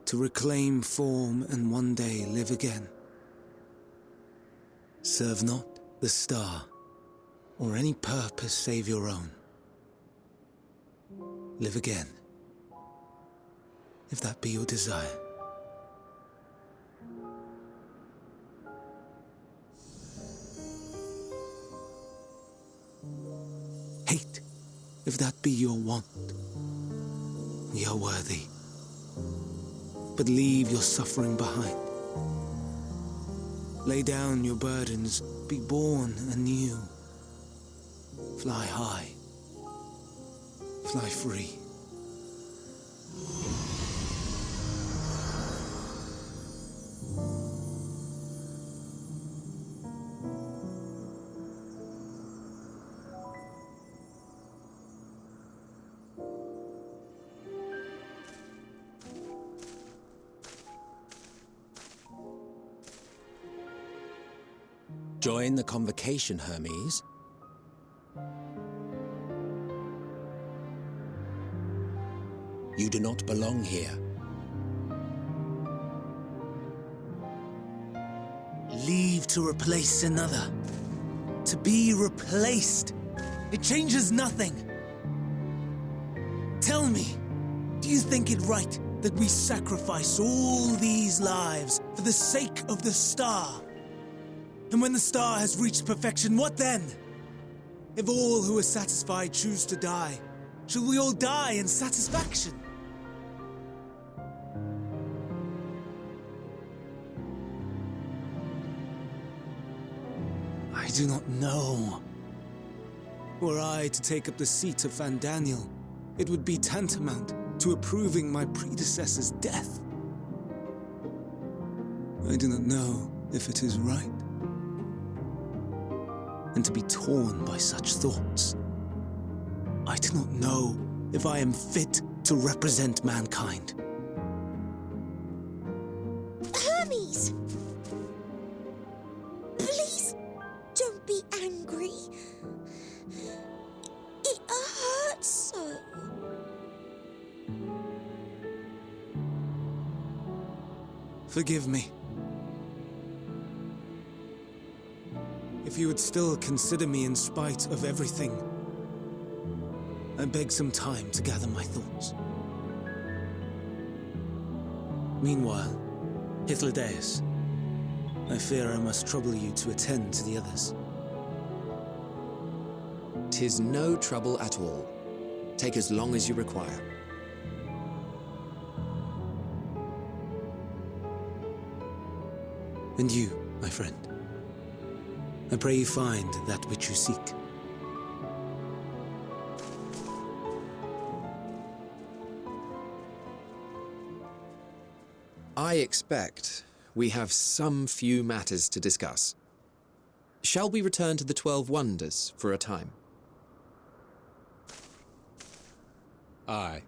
to reclaim form and one day live again. Serve not the star, or any purpose save your own. Live again, if that be your desire. Hate, if that be your want. We are worthy, but leave your suffering behind. Lay down your burdens, be born anew. Fly high, fly free. Join the convocation, Hermes. You do not belong here. Leave to replace another. To be replaced. It changes nothing. Tell me, do you think it right that we sacrifice all these lives for the sake of the star? And when the star has reached perfection, what then? If all who are satisfied choose to die, shall we all die in satisfaction? I do not know. Were I to take up the seat of Fandaniel, it would be tantamount to approving my predecessor's death. I do not know if it is right. And to be torn by such thoughts, I do not know if I am fit to represent mankind. Hermes! Please don't be angry. It hurts so. Forgive me. If you would still consider me in spite of everything, I beg some time to gather my thoughts. Meanwhile, Hythlodaeus, I fear I must trouble you to attend to the others. 'Tis no trouble at all. Take as long as you require. And you, my friend, I pray you find that which you seek. I expect we have some few matters to discuss. Shall we return to the 12 Wonders for a time? Aye.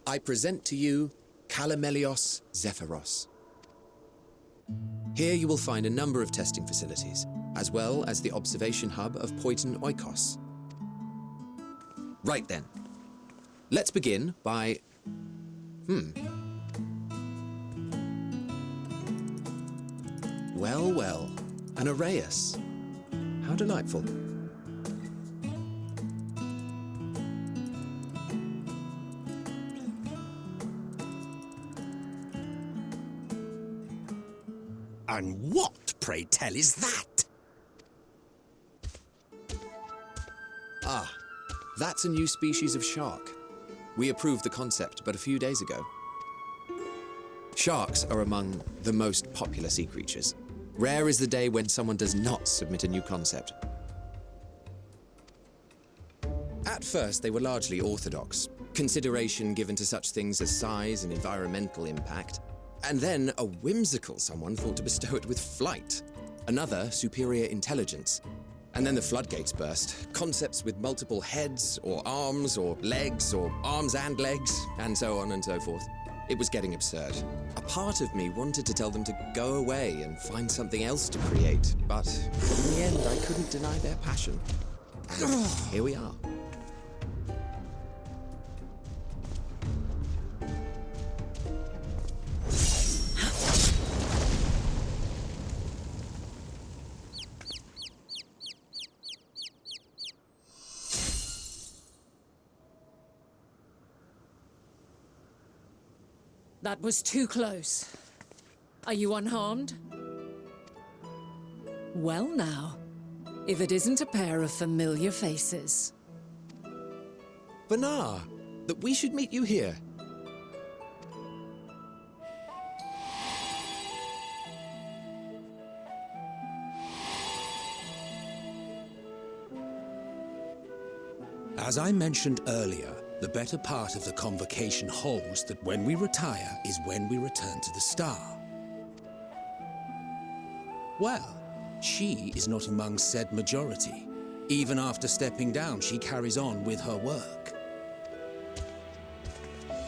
I present to you Calamelios Zephyros. Here you will find a number of testing facilities, as well as the observation hub of Poiton Oikos. Right then, let's begin by... Well, well, an Arrhaeus. How delightful. And what, pray tell, is that? Ah, that's a new species of shark. We approved the concept but a few days ago. Sharks are among the most popular sea creatures. Rare is the day when someone does not submit a new concept. At first, they were largely orthodox, consideration given to such things as size and environmental impact, and then a whimsical someone thought to bestow it with flight, another superior intelligence. And then the floodgates burst, concepts with multiple heads, or arms and legs, and so on and so forth. It was getting absurd. A part of me wanted to tell them to go away and find something else to create, but in the end I couldn't deny their passion. And here we are. That was too close. Are you unharmed? Well now, if it isn't a pair of familiar faces. Vanar, that we should meet you here. As I mentioned earlier, the better part of the convocation holds that when we retire is when we return to the star. Well, she is not among said majority. Even after stepping down, she carries on with her work.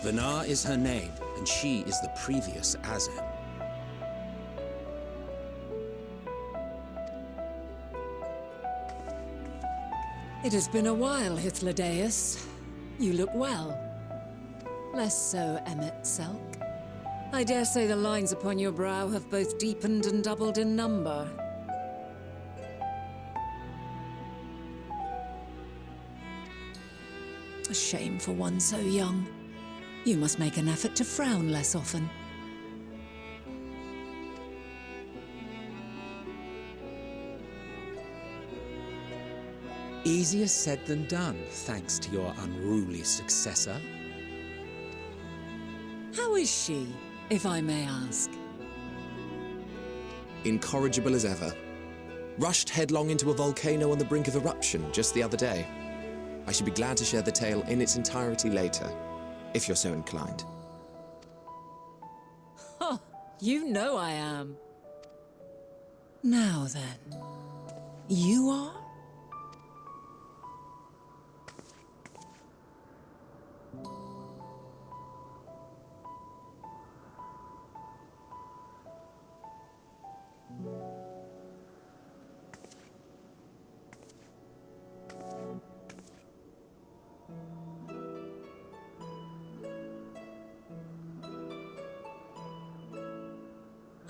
Vanar is her name, and she is the previous Azem. It has been a while, Hythlodaeus. You look well. Less so, Emmet Selk. I dare say the lines upon your brow have both deepened and doubled in number. A shame for one so young. You must make an effort to frown less often. Easier said than done, thanks to your unruly successor. How is she, if I may ask? Incorrigible as ever. Rushed headlong into a volcano on the brink of eruption just the other day. I should be glad to share the tale in its entirety later, if you're so inclined. Oh, you know I am. Now then, you are?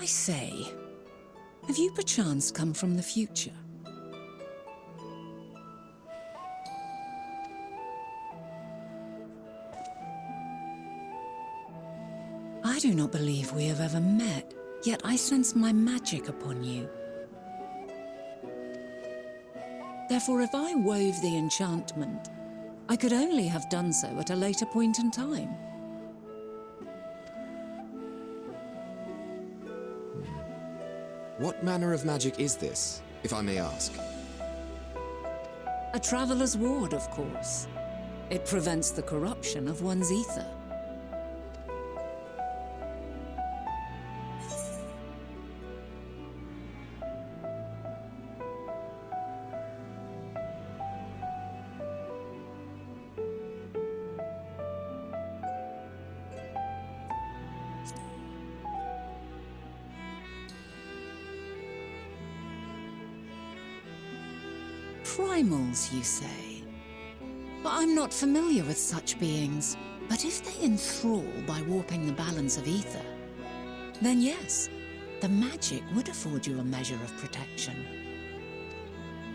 I say, have you perchance come from the future? I do not believe we have ever met, yet I sense my magic upon you. Therefore, if I wove the enchantment, I could only have done so at a later point in time. What manner of magic is this, if I may ask? A traveler's ward, of course. It prevents the corruption of one's ether. Primals, you say? But I'm not familiar with such beings. But if they enthrall by warping the balance of ether, then yes, the magic would afford you a measure of protection.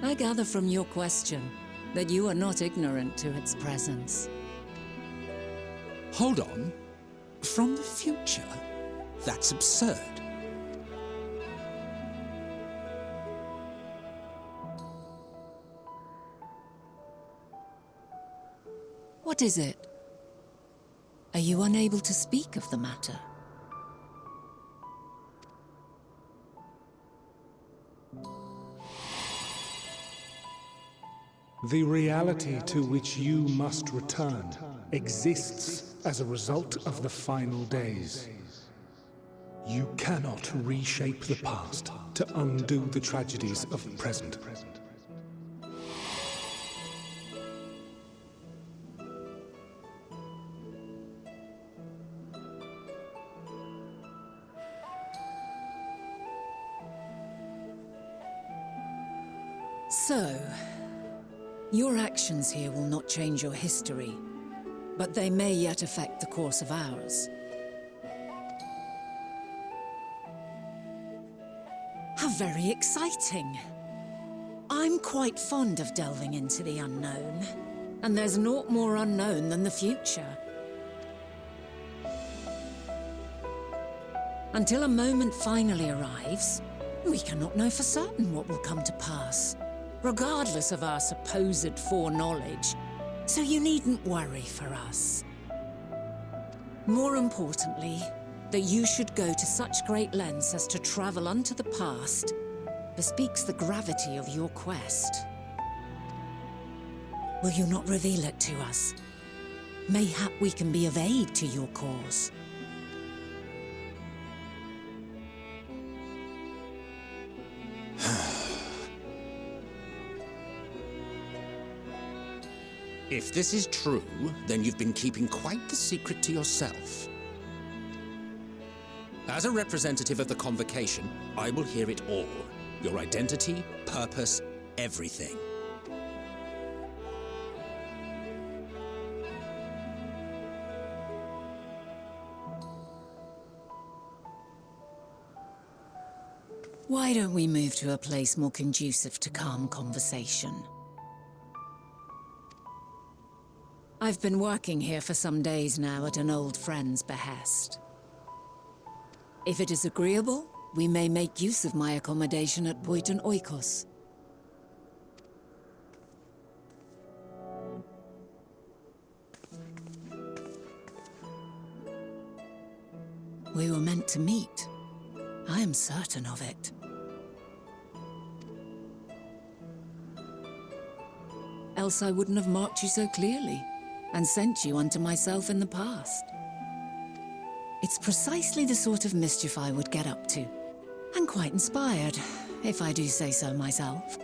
I gather from your question that you are not ignorant to its presence. Hold on. From the future? That's absurd. What is it? Are you unable to speak of the matter? The reality to which you must return exists as a result of the final days. You cannot reshape the past to undo the tragedies of the present. So, your actions here will not change your history, but they may yet affect the course of ours. How very exciting! I'm quite fond of delving into the unknown, and there's naught more unknown than the future. Until a moment finally arrives, we cannot know for certain what will come to pass, regardless of our supposed foreknowledge, so you needn't worry for us. More importantly, that you should go to such great lengths as to travel unto the past bespeaks the gravity of your quest. Will you not reveal it to us? Mayhap we can be of aid to your cause. If this is true, then you've been keeping quite the secret to yourself. As a representative of the Convocation, I will hear it all. Your identity, purpose, everything. Why don't we move to a place more conducive to calm conversation? I've been working here for some days now at an old friend's behest. If it is agreeable, we may make use of my accommodation at Poiton Oikos. We were meant to meet. I am certain of it. Else I wouldn't have marked you so clearly and sent you unto myself in the past. It's precisely the sort of mischief I would get up to, and quite inspired, if I do say so myself.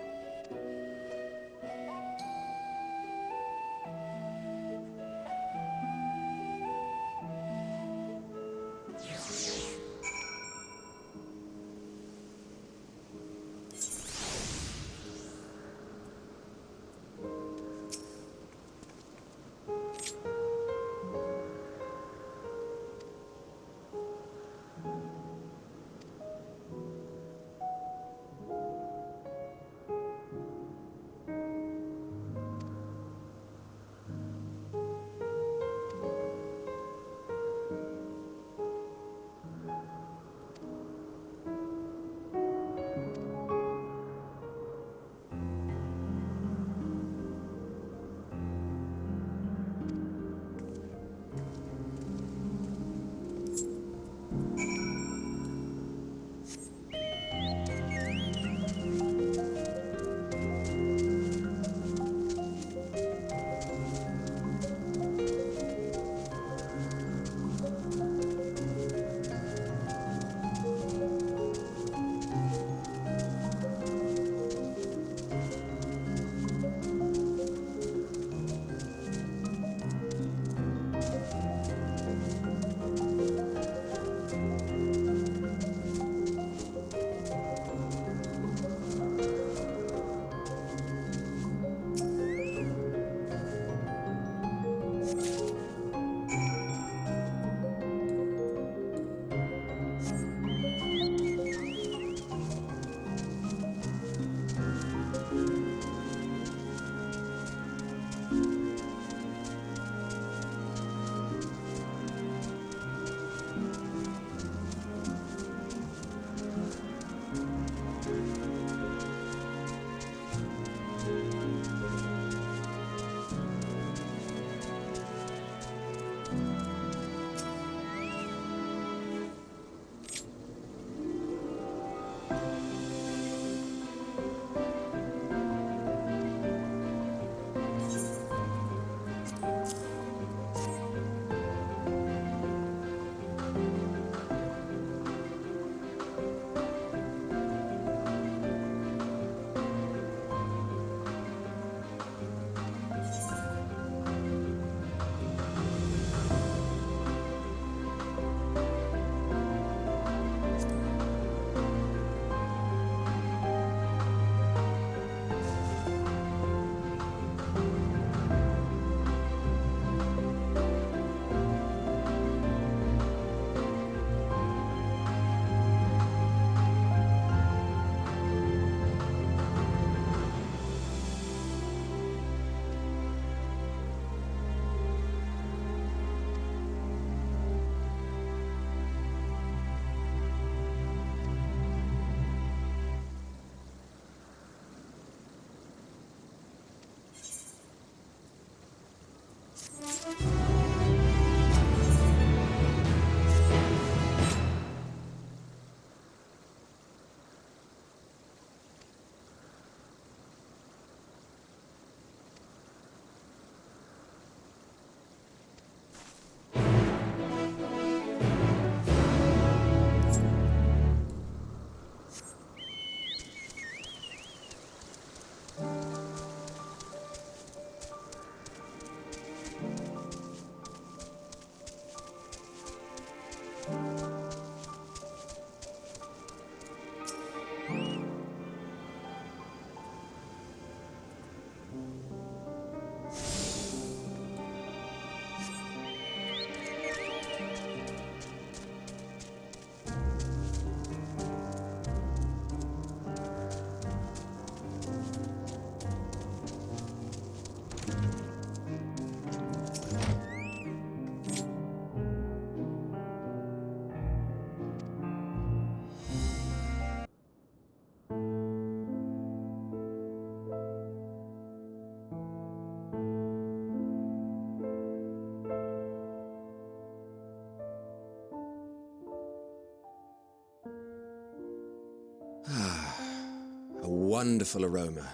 wonderful aroma.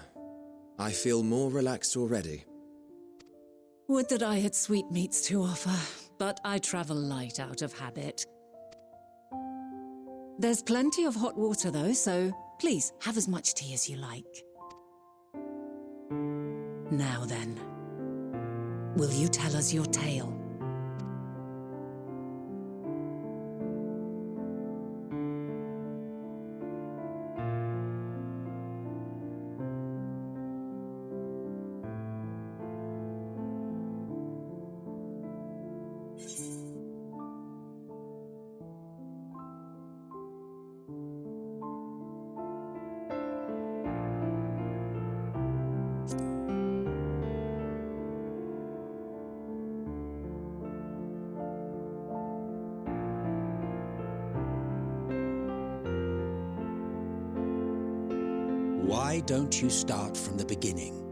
I feel more relaxed already. Would that I had sweetmeats to offer, but I travel light out of habit. There's plenty of hot water though, so please have as much tea as you like. Now then, will you tell us your tale? Why don't you start from the beginning?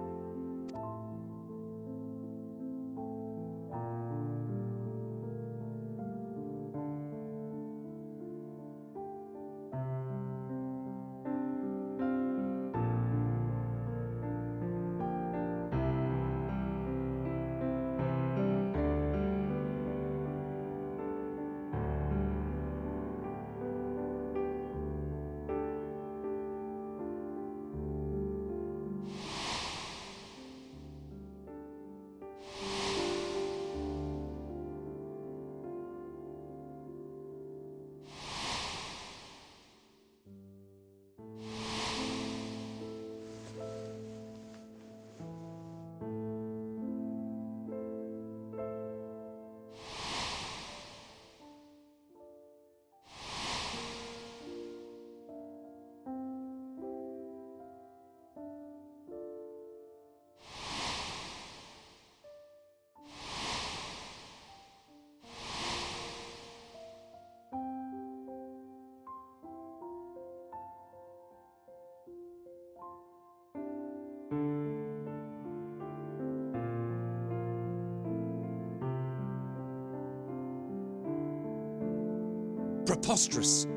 Preposterous.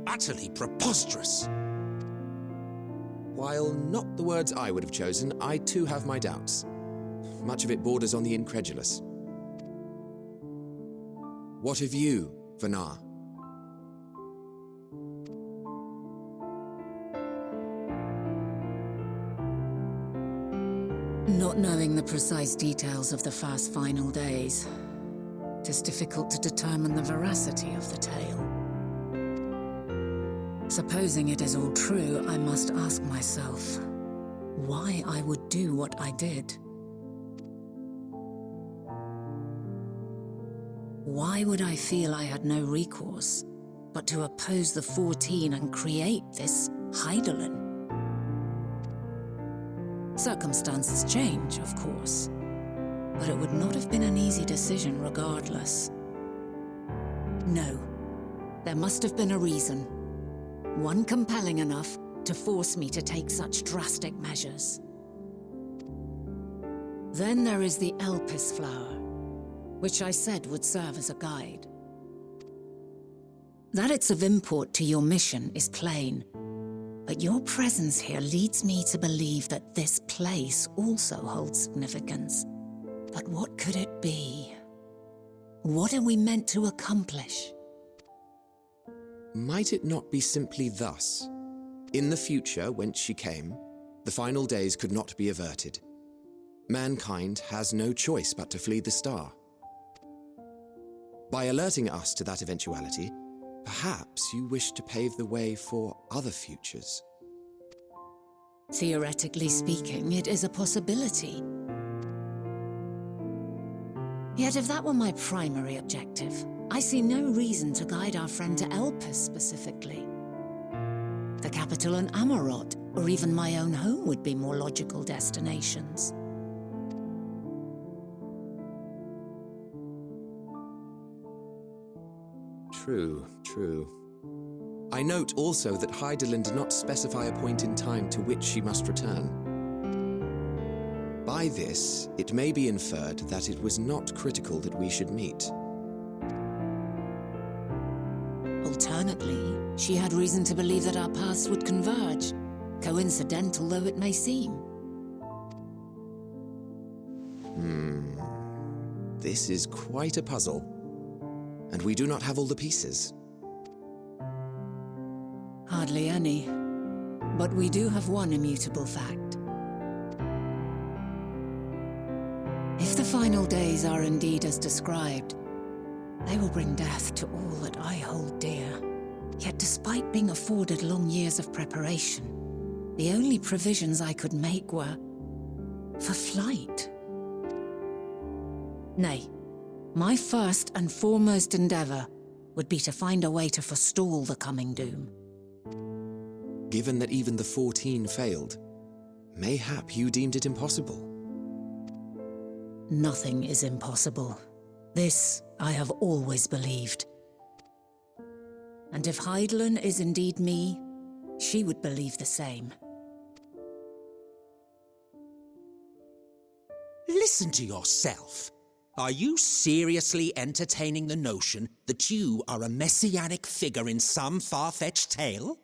Utterly preposterous. While not the words I would have chosen, I too have my doubts. Much of it borders on the incredulous. What of you, Vanar? Not knowing the precise details of the first final days, it is difficult to determine the veracity of the tale. Supposing it is all true, I must ask myself why I would do what I did. Why would I feel I had no recourse but to oppose the 14 and create this Hydaelyn? Circumstances change, of course, but it would not have been an easy decision regardless. No, there must have been a reason. One compelling enough to force me to take such drastic measures. Then there is the Elpis flower, which I said would serve as a guide. That it's of import to your mission is plain, but your presence here leads me to believe that this place also holds significance. But what could it be? What are we meant to accomplish? Might it not be simply thus? In the future, whence she came, the final days could not be averted. Mankind has no choice but to flee the star. By alerting us to that eventuality, perhaps you wish to pave the way for other futures. Theoretically speaking, it is a possibility. Yet if that were my primary objective, I see no reason to guide our friend to Elpis specifically. The capital in Amarot, or even my own home would be more logical destinations. True, true. I note also that Hydaelyn did not specify a point in time to which she must return. By this, it may be inferred that it was not critical that we should meet. Alternately, she had reason to believe that our paths would converge. coincidental though it may seem. This is quite a puzzle, and we do not have all the pieces. Hardly any. But we do have one immutable fact. If the final days are indeed as described, they will bring death to all that I hold dear. Yet despite being afforded long years of preparation, the only provisions I could make were for flight. Nay, my first and foremost endeavor would be to find a way to forestall the coming doom. Given that even the 14 failed, mayhap you deemed it impossible. Nothing is impossible. This I have always believed. And if Hydaelyn is indeed me, she would believe the same. Listen to yourself. Are you seriously entertaining the notion that you are a messianic figure in some far-fetched tale?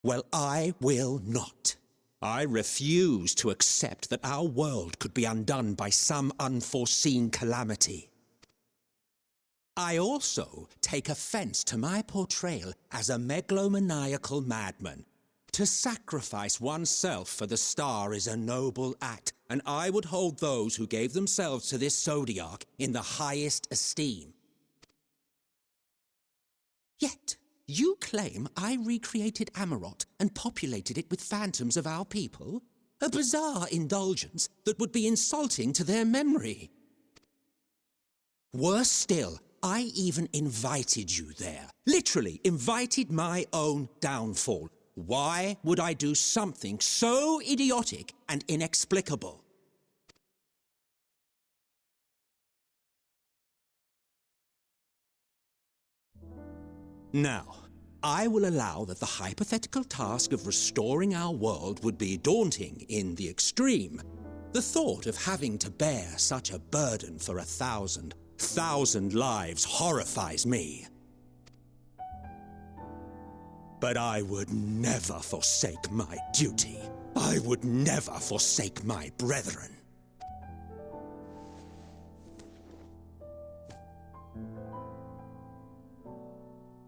Well, I will not. I refuse to accept that our world could be undone by some unforeseen calamity. I also take offense to my portrayal as a megalomaniacal madman. To sacrifice oneself for the star is a noble act, and I would hold those who gave themselves to this zodiac in the highest esteem. Yet, you claim I recreated Amarot and populated it with phantoms of our people? A bizarre indulgence that would be insulting to their memory. Worse still, I even invited you there. Literally invited my own downfall. Why would I do something so idiotic and inexplicable? Now, I will allow that the hypothetical task of restoring our world would be daunting in the extreme. The thought of having to bear such a burden for 1,000 lives horrifies me. But I would never forsake my duty. I would never forsake my brethren.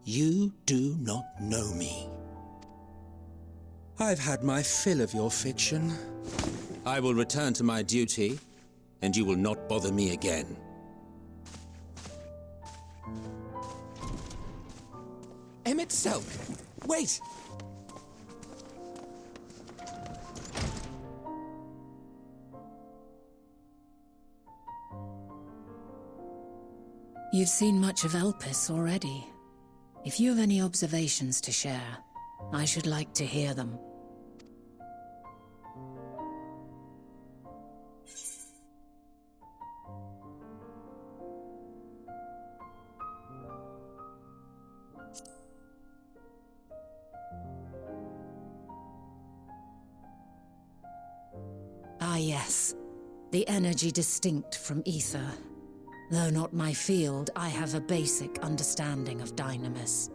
You do not know me. I've had my fill of your fiction. I will return to my duty, and you will not bother me again. Emet-Selch! Wait! You've seen much of Elpis already. If you have any observations to share, I should like to hear them. Ah yes, the energy distinct from ether. Though not my field, I have a basic understanding of Dynamis.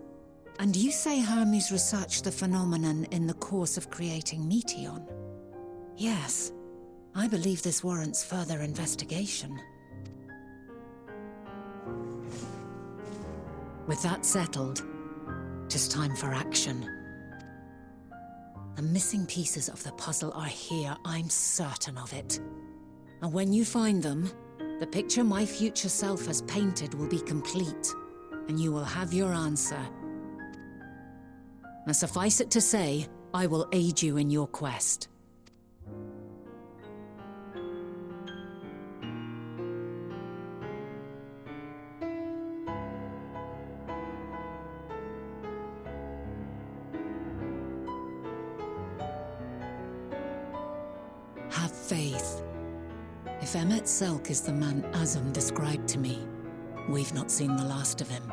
And you say Hermes researched the phenomenon in the course of creating Meteion? Yes, I believe this warrants further investigation. With that settled, 'tis time for action. The missing pieces of the puzzle are here, I'm certain of it. And when you find them, the picture my future self has painted will be complete, and you will have your answer. Now suffice it to say, I will aid you in your quest. Have faith. If Emet-Selch is the man Azum described to me, we've not seen the last of him.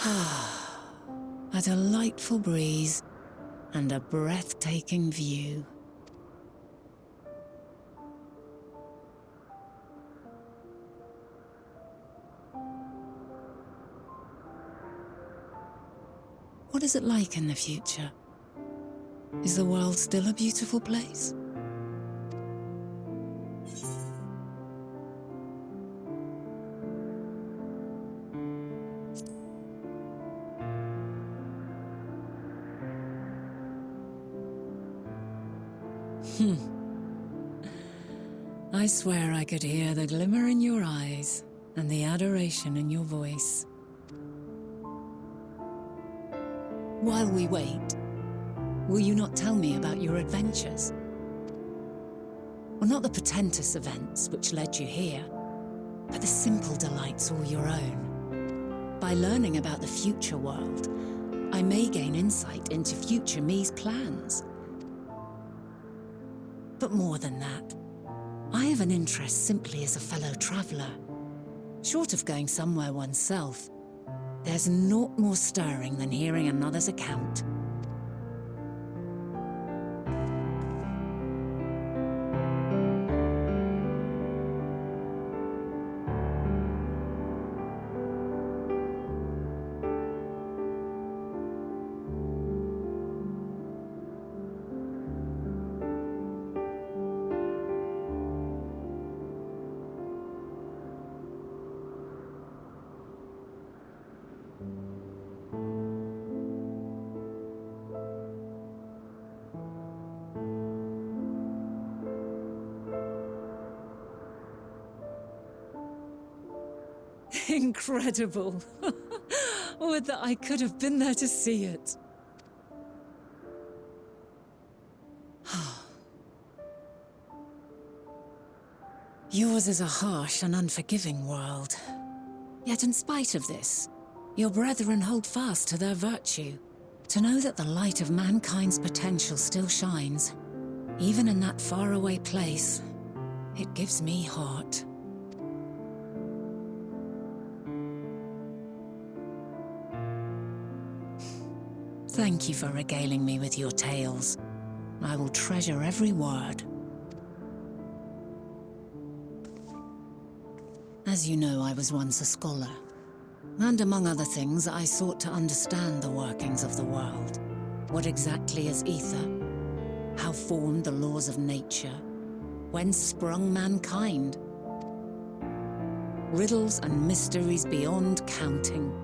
A delightful breeze and a breathtaking view. What is it like in the future? Is the world still a beautiful place? I swear I could hear the glimmer in your eyes and the adoration in your voice. While we wait, will you not tell me about your adventures? Well, not the portentous events which led you here, but the simple delights all your own. By learning about the future world, I may gain insight into future me's plans. But more than that, I have an interest simply as a fellow traveller. Short of going somewhere oneself, there's naught more stirring than hearing another's account. Incredible. Would that I could have been there to see it. Yours is a harsh and unforgiving world. Yet in spite of this, your brethren hold fast to their virtue. To know that the light of mankind's potential still shines, even in that faraway place, it gives me heart. Thank you for regaling me with your tales. I will treasure every word. As you know, I was once a scholar. And among other things, I sought to understand the workings of the world. What exactly is ether? How formed the laws of nature? Whence sprung mankind? Riddles and mysteries beyond counting.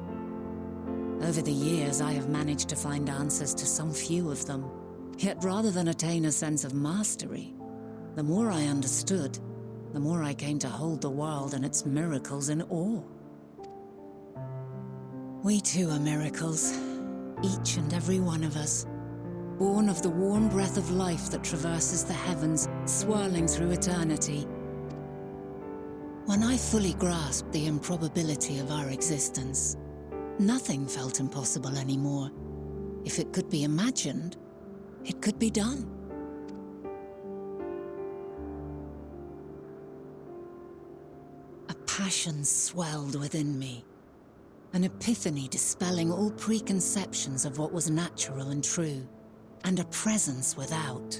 Over the years, I have managed to find answers to some few of them. Yet rather than attain a sense of mastery, the more I understood, the more I came to hold the world and its miracles in awe. We too are miracles, each and every one of us, born of the warm breath of life that traverses the heavens, swirling through eternity. When I fully grasped the improbability of our existence, nothing felt impossible anymore. If it could be imagined, it could be done. A passion swelled within me, an epiphany dispelling all preconceptions of what was natural and true, and a presence without,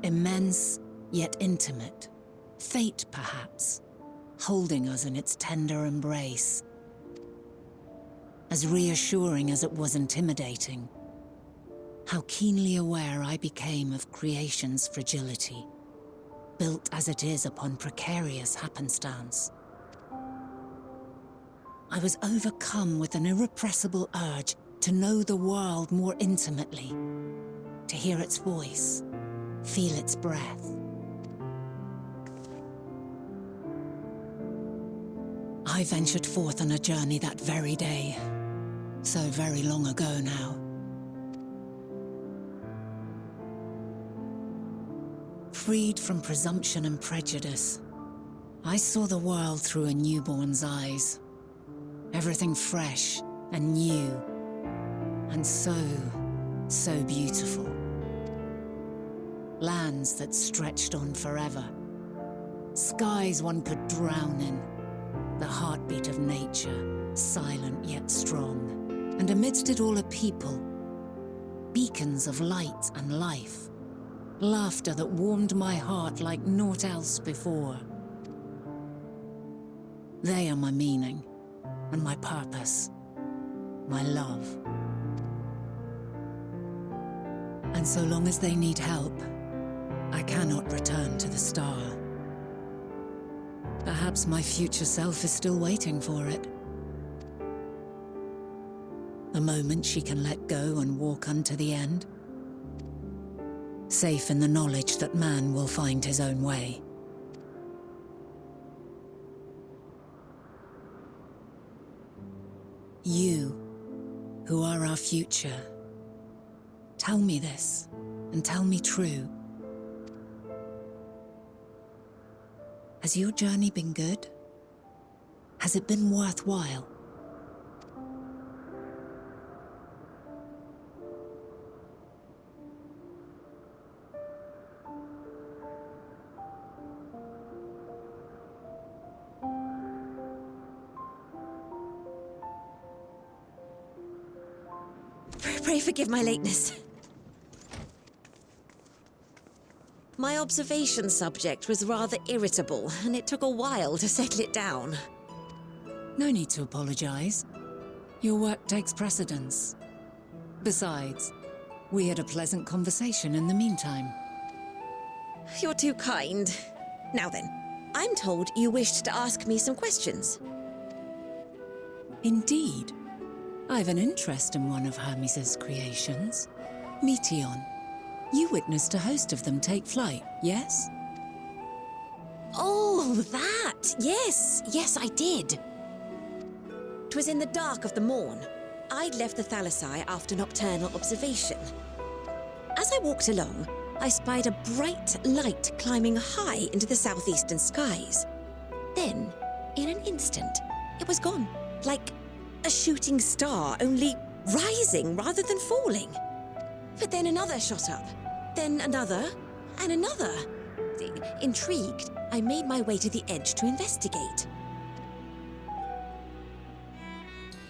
immense yet intimate, fate perhaps, holding us in its tender embrace. As reassuring as it was intimidating, how keenly aware I became of creation's fragility, built as it is upon precarious happenstance. I was overcome with an irrepressible urge to know the world more intimately, to hear its voice, feel its breath. I ventured forth on a journey that very day, so very long ago now. Freed from presumption and prejudice, I saw the world through a newborn's eyes. Everything fresh and new, and so beautiful. Lands that stretched on forever. Skies one could drown in. The heartbeat of nature, silent yet strong. And amidst it all, a people, beacons of light and life, laughter that warmed my heart like naught else before. They are my meaning and my purpose, my love. And so long as they need help, I cannot return to the star. Perhaps my future self is still waiting for it. A moment she can let go and walk unto the end. Safe in the knowledge that man will find his own way. You, who are our future, tell me this, and tell me true. Has your journey been good? Has it been worthwhile? Pray forgive my lateness. My observation subject was rather irritable, and it took a while to settle it down. No need to apologize. Your work takes precedence. Besides, we had a pleasant conversation in the meantime. You're too kind. Now then, I'm told you wished to ask me some questions. Indeed. I've an interest in one of Hermes' creations, Meteion. You witnessed a host of them take flight, yes? Oh, that! Yes, yes, I did. 'Twas in the dark of the morn. I'd left the Thalassai after nocturnal observation. As I walked along, I spied a bright light climbing high into the southeastern skies. Then, in an instant, it was gone, like a shooting star, only rising rather than falling. But then another shot up, then another, and another. Intrigued, I made my way to the edge to investigate.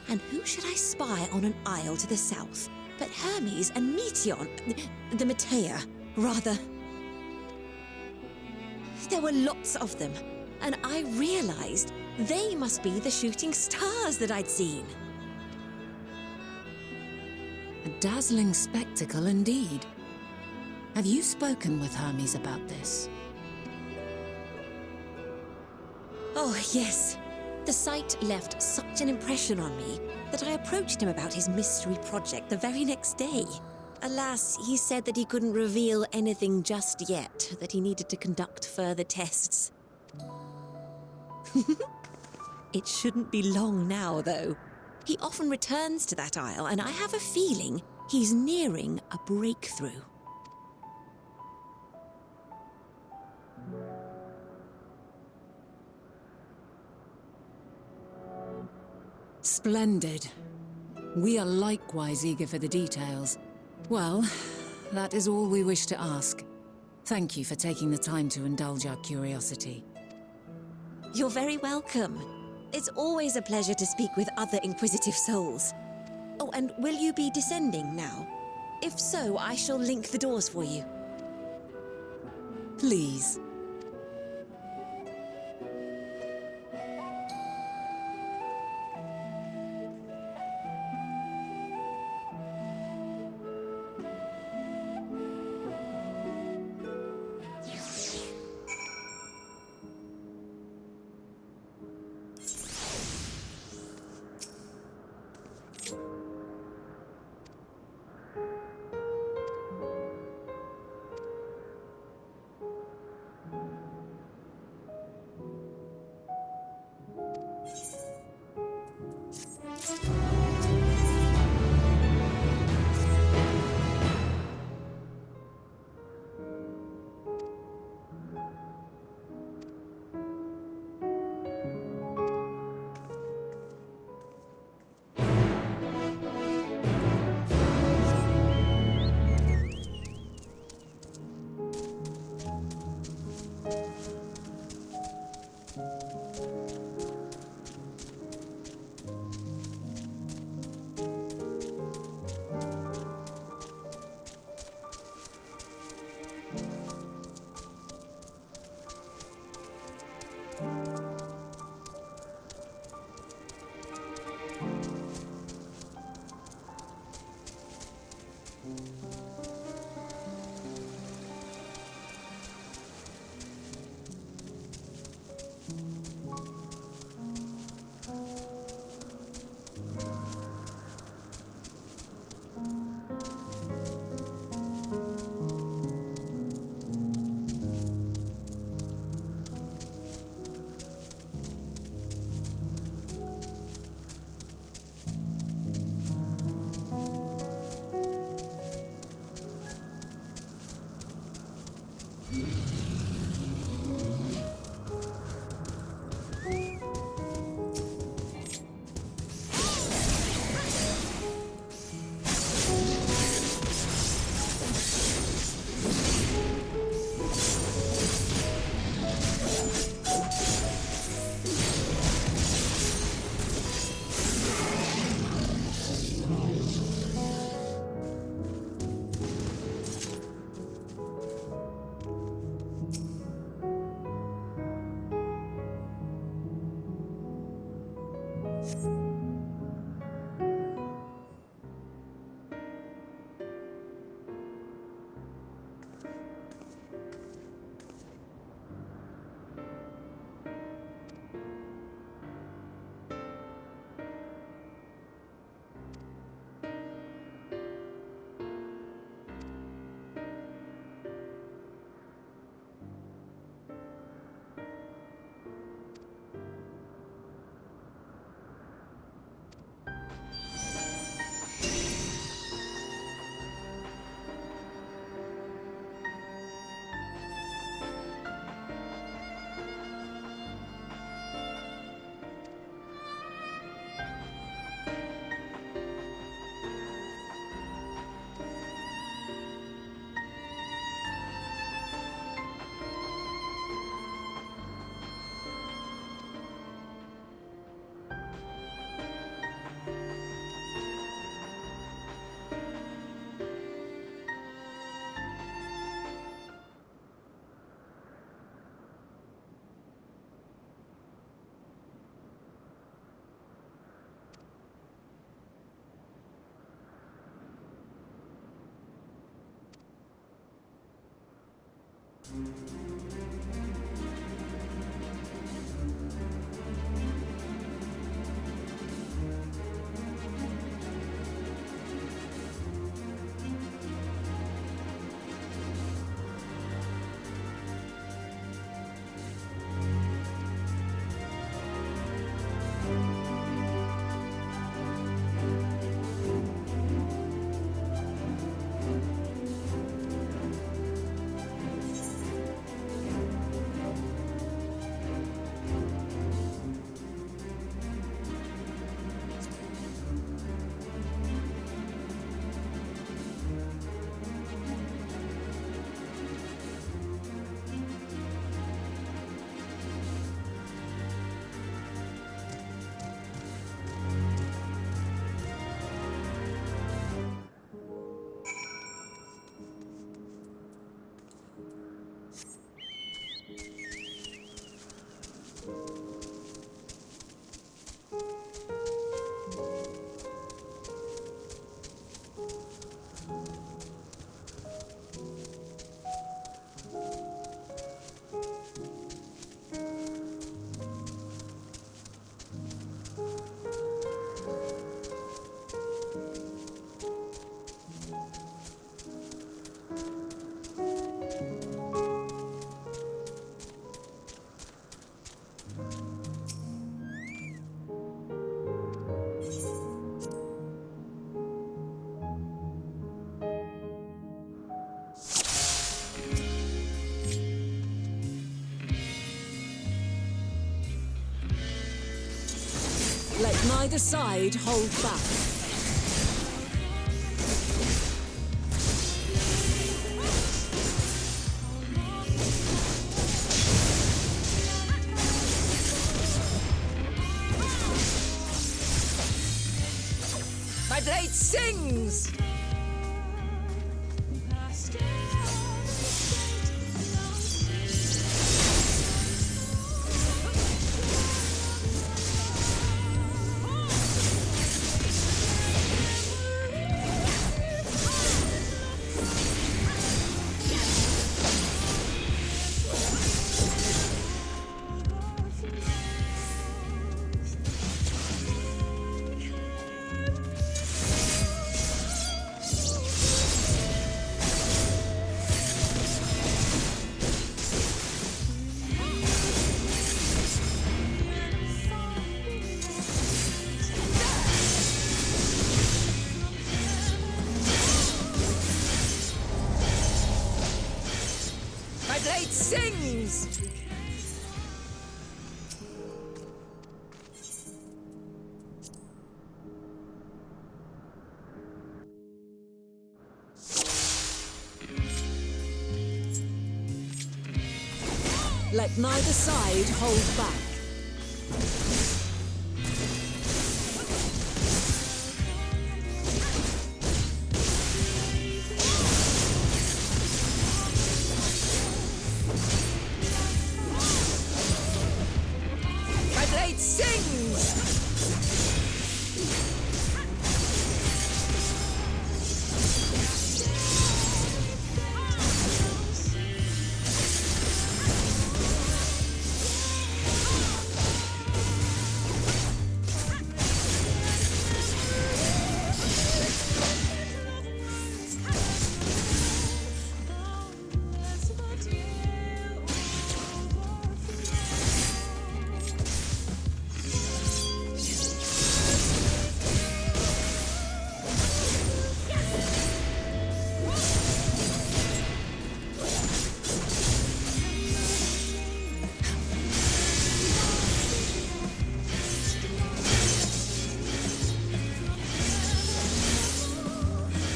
And who should I spy on an isle to the south but Hermes and Meteion, the Matea, rather. There were lots of them, and I realized they must be the shooting stars that I'd seen. A dazzling spectacle indeed. Have you spoken with Hermes about this? Oh, yes. The sight left such an impression on me that I approached him about his mystery project the very next day. Alas, he said that he couldn't reveal anything just yet, that he needed to conduct further tests. It shouldn't be long now, though. He often returns to that isle, and I have a feeling he's nearing a breakthrough. Splendid. We are likewise eager for the details. Well, that is all we wish to ask. Thank you for taking the time to indulge our curiosity. You're very welcome. It's always a pleasure to speak with other inquisitive souls. Oh, and will you be descending now? If so, I shall link the doors for you. Please. Let neither side hold back. My blade sings! My blade sings! Let neither side hold back. My blade sings!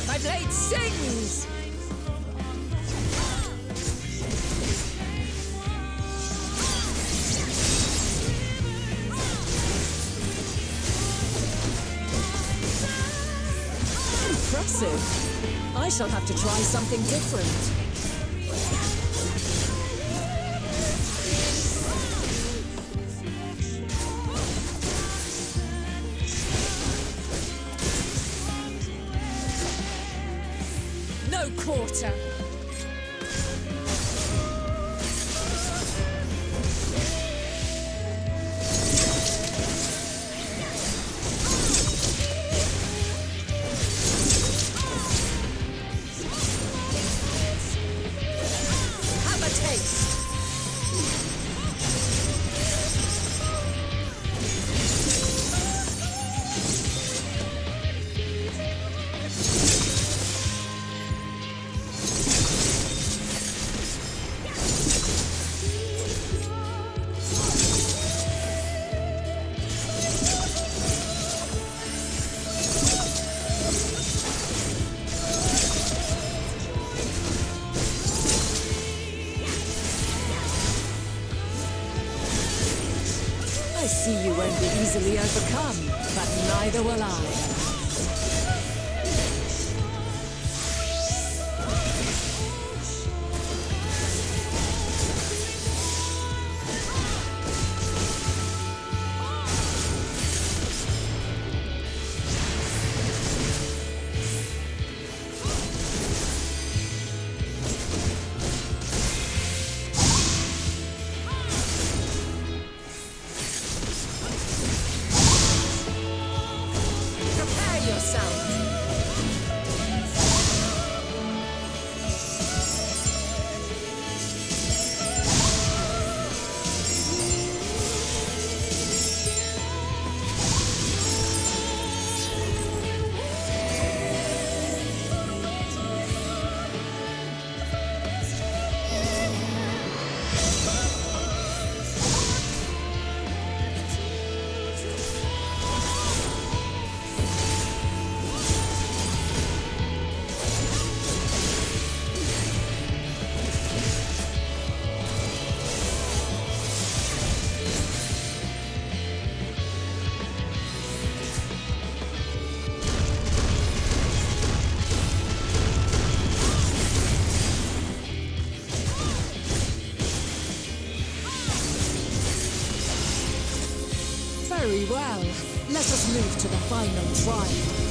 My blade sings! Impressive. I shall have to try something different. No quarter. Have a taste. I see you won't be easily overcome, but neither will I. Very well. Let us move to the final trial.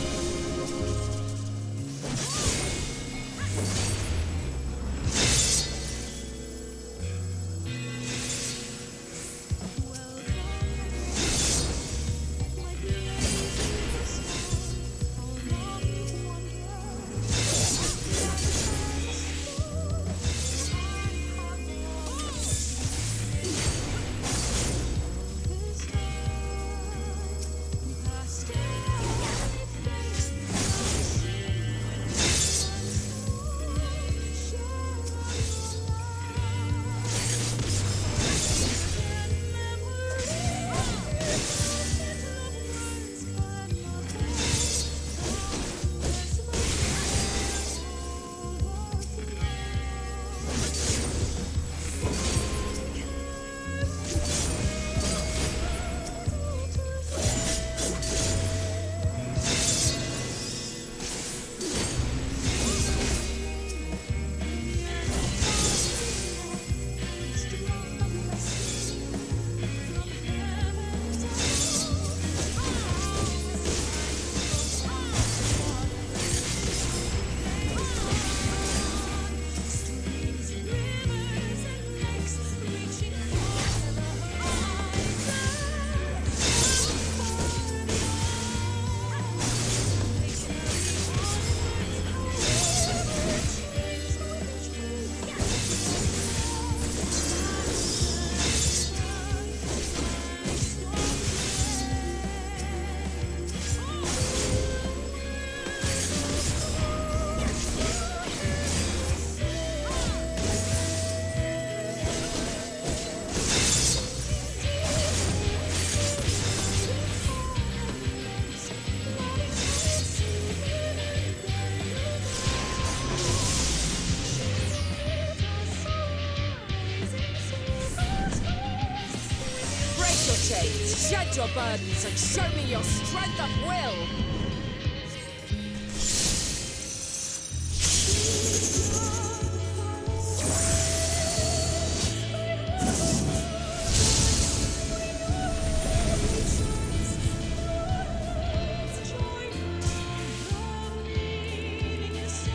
Shed your burdens and show me your strength of will!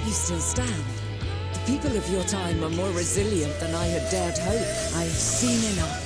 You still stand. The people of your time are more resilient than I had dared hope. I have seen enough.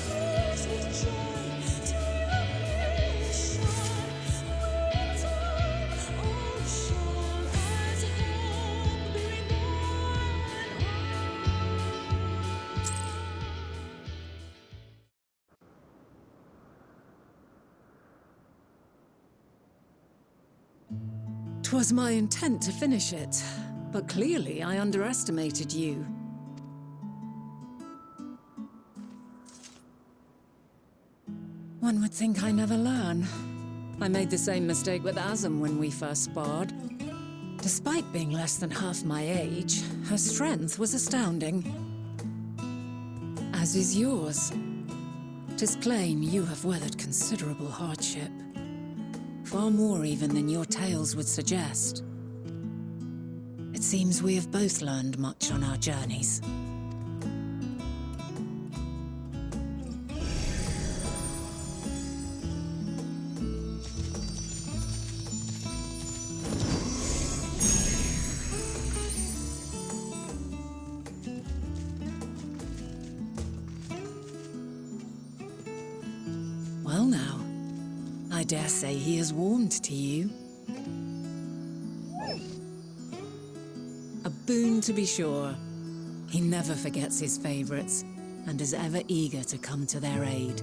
Twas my intent to finish it, but clearly I underestimated you. One would think I never learn. I made the same mistake with Azem when we first sparred. Despite being less than half my age, her strength was astounding. As is yours. 'Tis plain you have weathered considerable hardship. Far more even than your tales would suggest. It seems we have both learned much on our journeys. Well now, I dare say he is warmed to you. A boon to be sure. He never forgets his favorites, and is ever eager to come to their aid.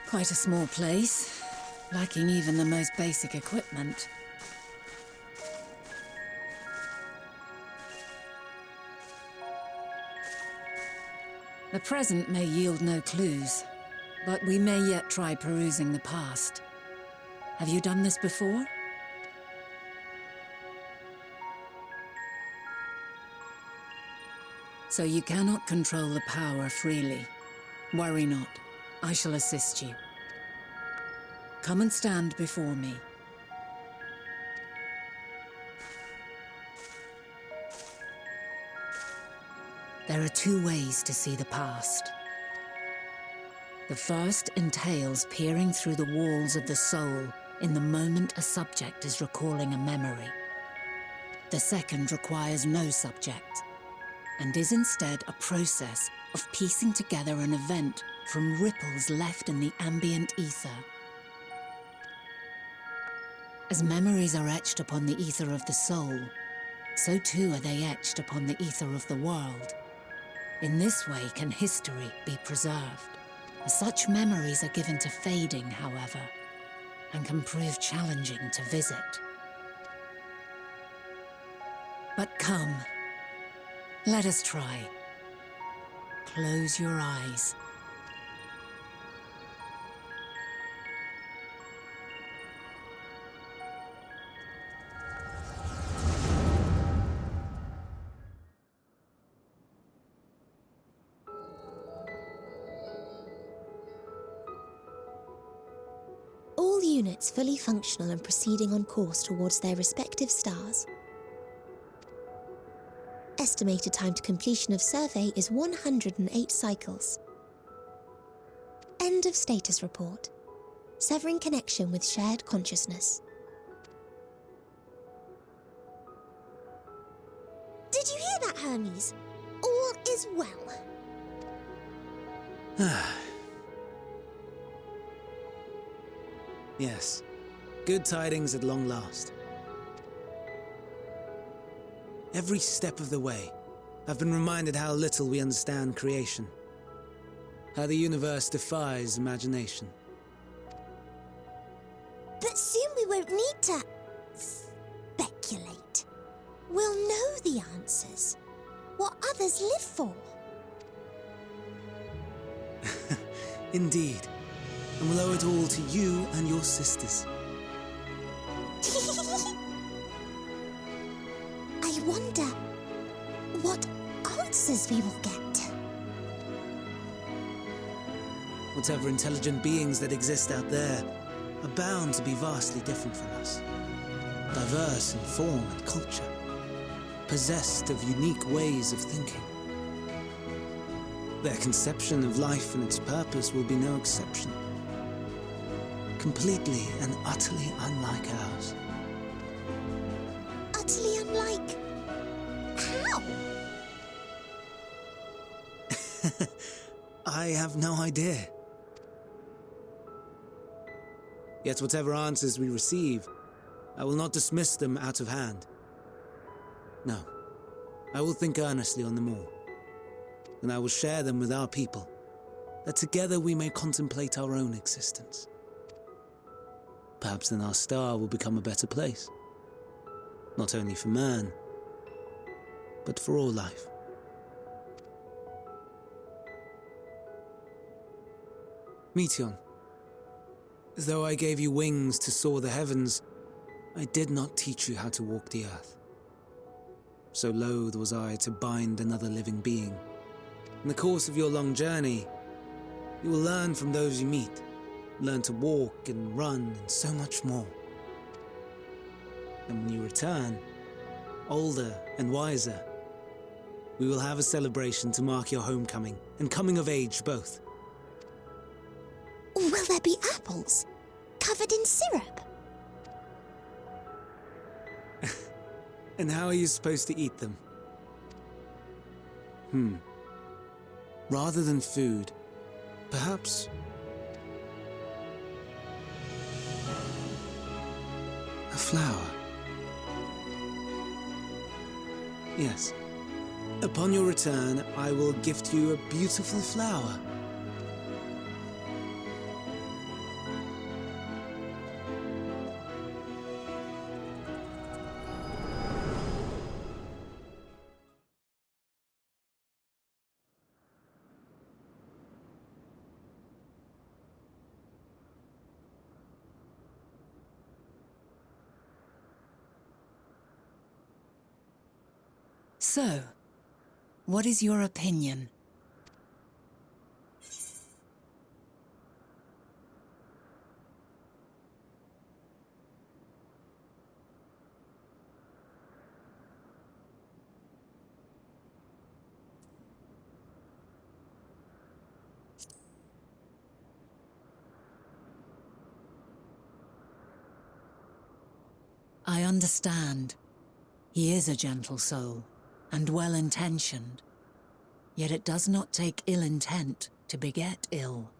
Quite a small place, lacking even the most basic equipment. The present may yield no clues, but we may yet try perusing the past. Have you done this before? So you cannot control the power freely. Worry not. I shall assist you. Come and stand before me. There are two ways to see the past. The first entails peering through the walls of the soul in the moment a subject is recalling a memory. The second requires no subject, and is instead a process of piecing together an event from ripples left in the ambient ether. As memories are etched upon the ether of the soul, so too are they etched upon the ether of the world. In this way can history be preserved. Such memories are given to fading, however, and can prove challenging to visit. But come, let us try. Close your eyes. All units fully functional and proceeding on course towards their respective stars. Estimated time to completion of survey is 108 cycles. End of status report. Severing connection with shared consciousness. Did you hear that, Hermes? All is well. Yes. Good tidings at long last. Every step of the way, I've been reminded how little we understand creation. How the universe defies imagination. But soon we won't need to speculate. We'll know the answers. What others live for. Indeed. And we'll owe it all to you and your sisters. I wonder what answers we will get. Whatever intelligent beings that exist out there are bound to be vastly different from us. Diverse in form and culture. Possessed of unique ways of thinking. Their conception of life and its purpose will be no exception. Completely and utterly unlike ours. Utterly unlike? How? I have no idea. Yet whatever answers we receive, I will not dismiss them out of hand. No, I will think earnestly on them all, and I will share them with our people, that together we may contemplate our own existence. Perhaps then our star will become a better place. not only for man, but for all life. Meteion, though I gave you wings to soar the heavens, I did not teach you how to walk the earth. So loath was I to bind another living being. In the course of your long journey, you will learn from those you meet, learn to walk and run and so much more. And when you return, older and wiser, we will have a celebration to mark your homecoming and coming of age both. Will there be apples covered in syrup? And how are you supposed to eat them? Rather than food, perhaps a flower. Yes. Upon your return, I will gift you a beautiful flower. So, what is your opinion? I understand. He is a gentle soul, and well-intentioned. Yet it does not take ill intent to beget ill.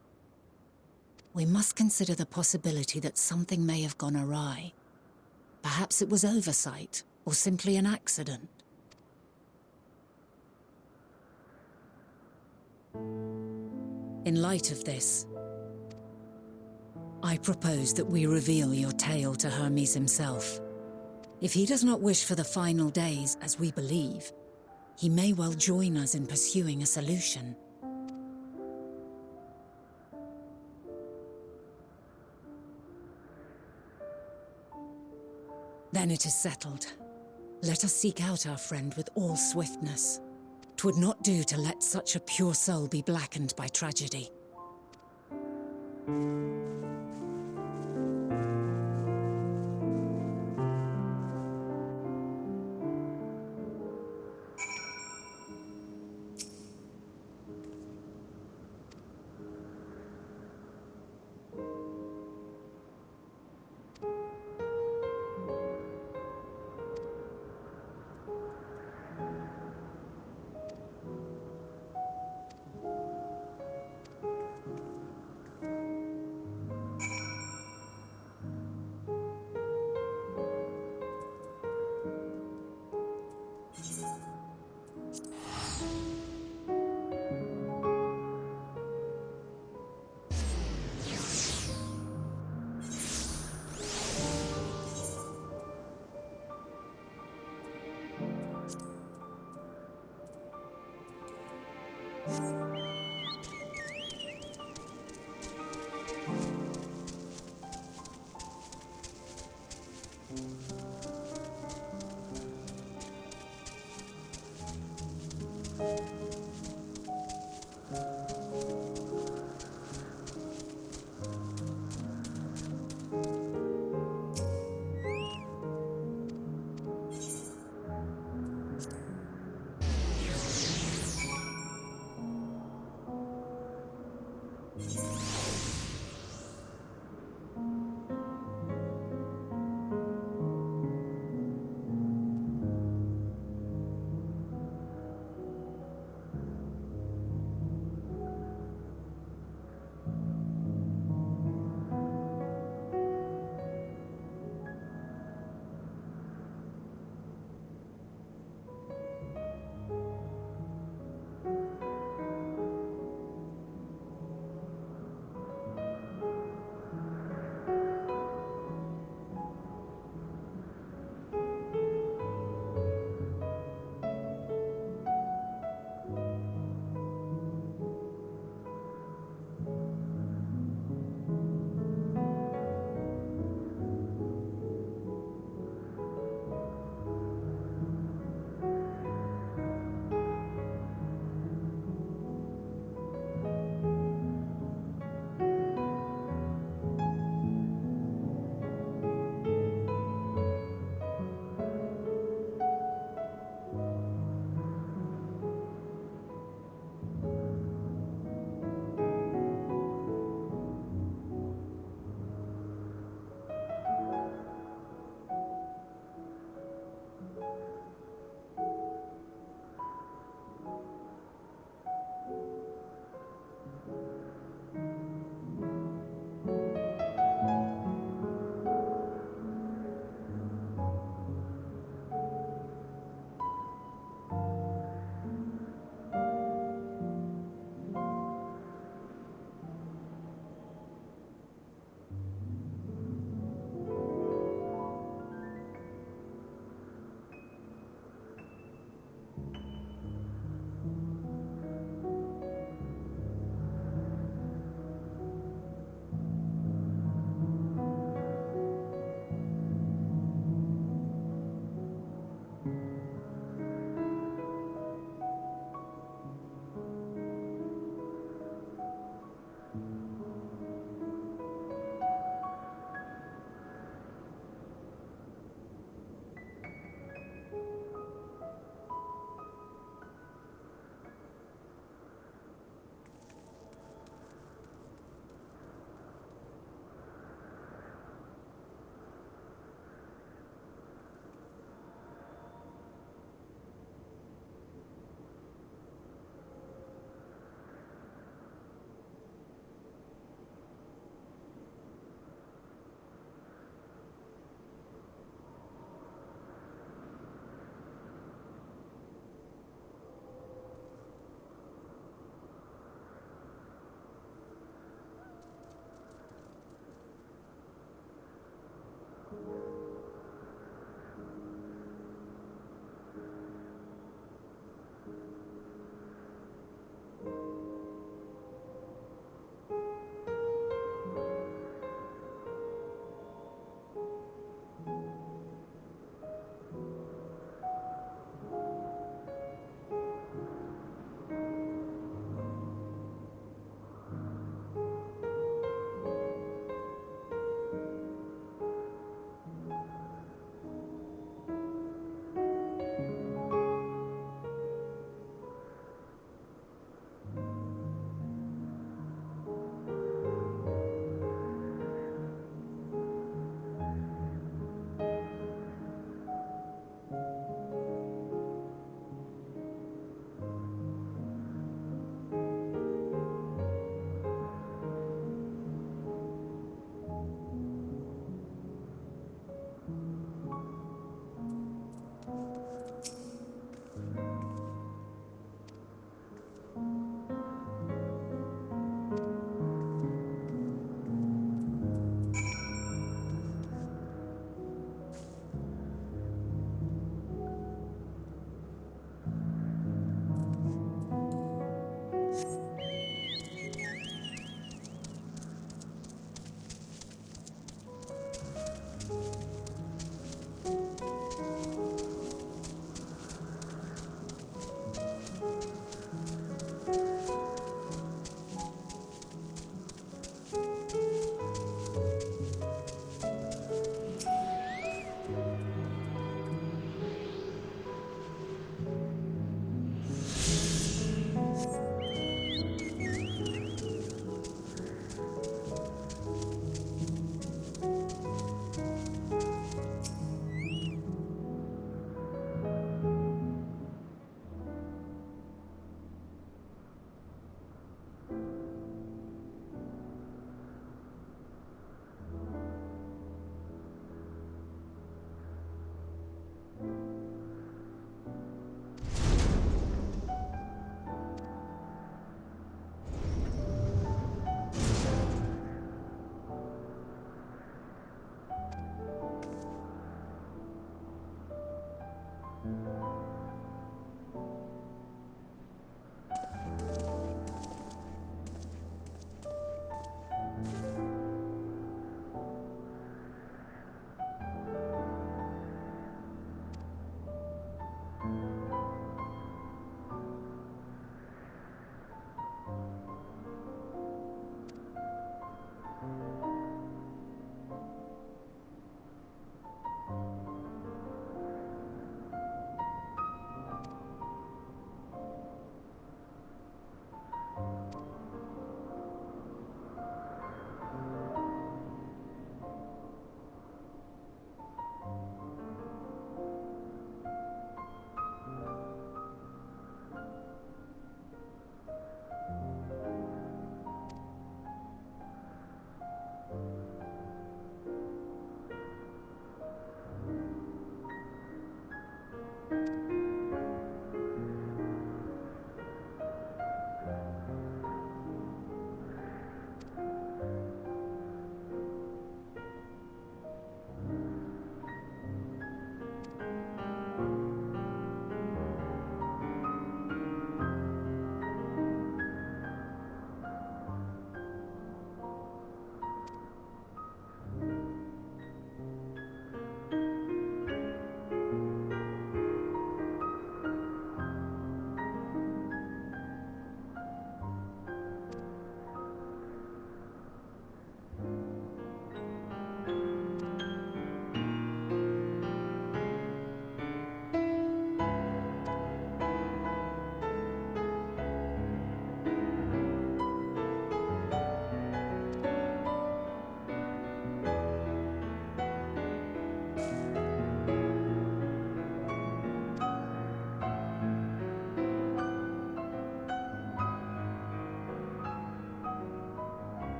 We must consider the possibility that something may have gone awry. Perhaps it was oversight, or simply an accident. In light of this, I propose that we reveal your tale to Hermes himself. If he does not wish for the final days, as we believe, he may well join us in pursuing a solution. Then it is settled. Let us seek out our friend with all swiftness. 'Twould not do to let such a pure soul be blackened by tragedy.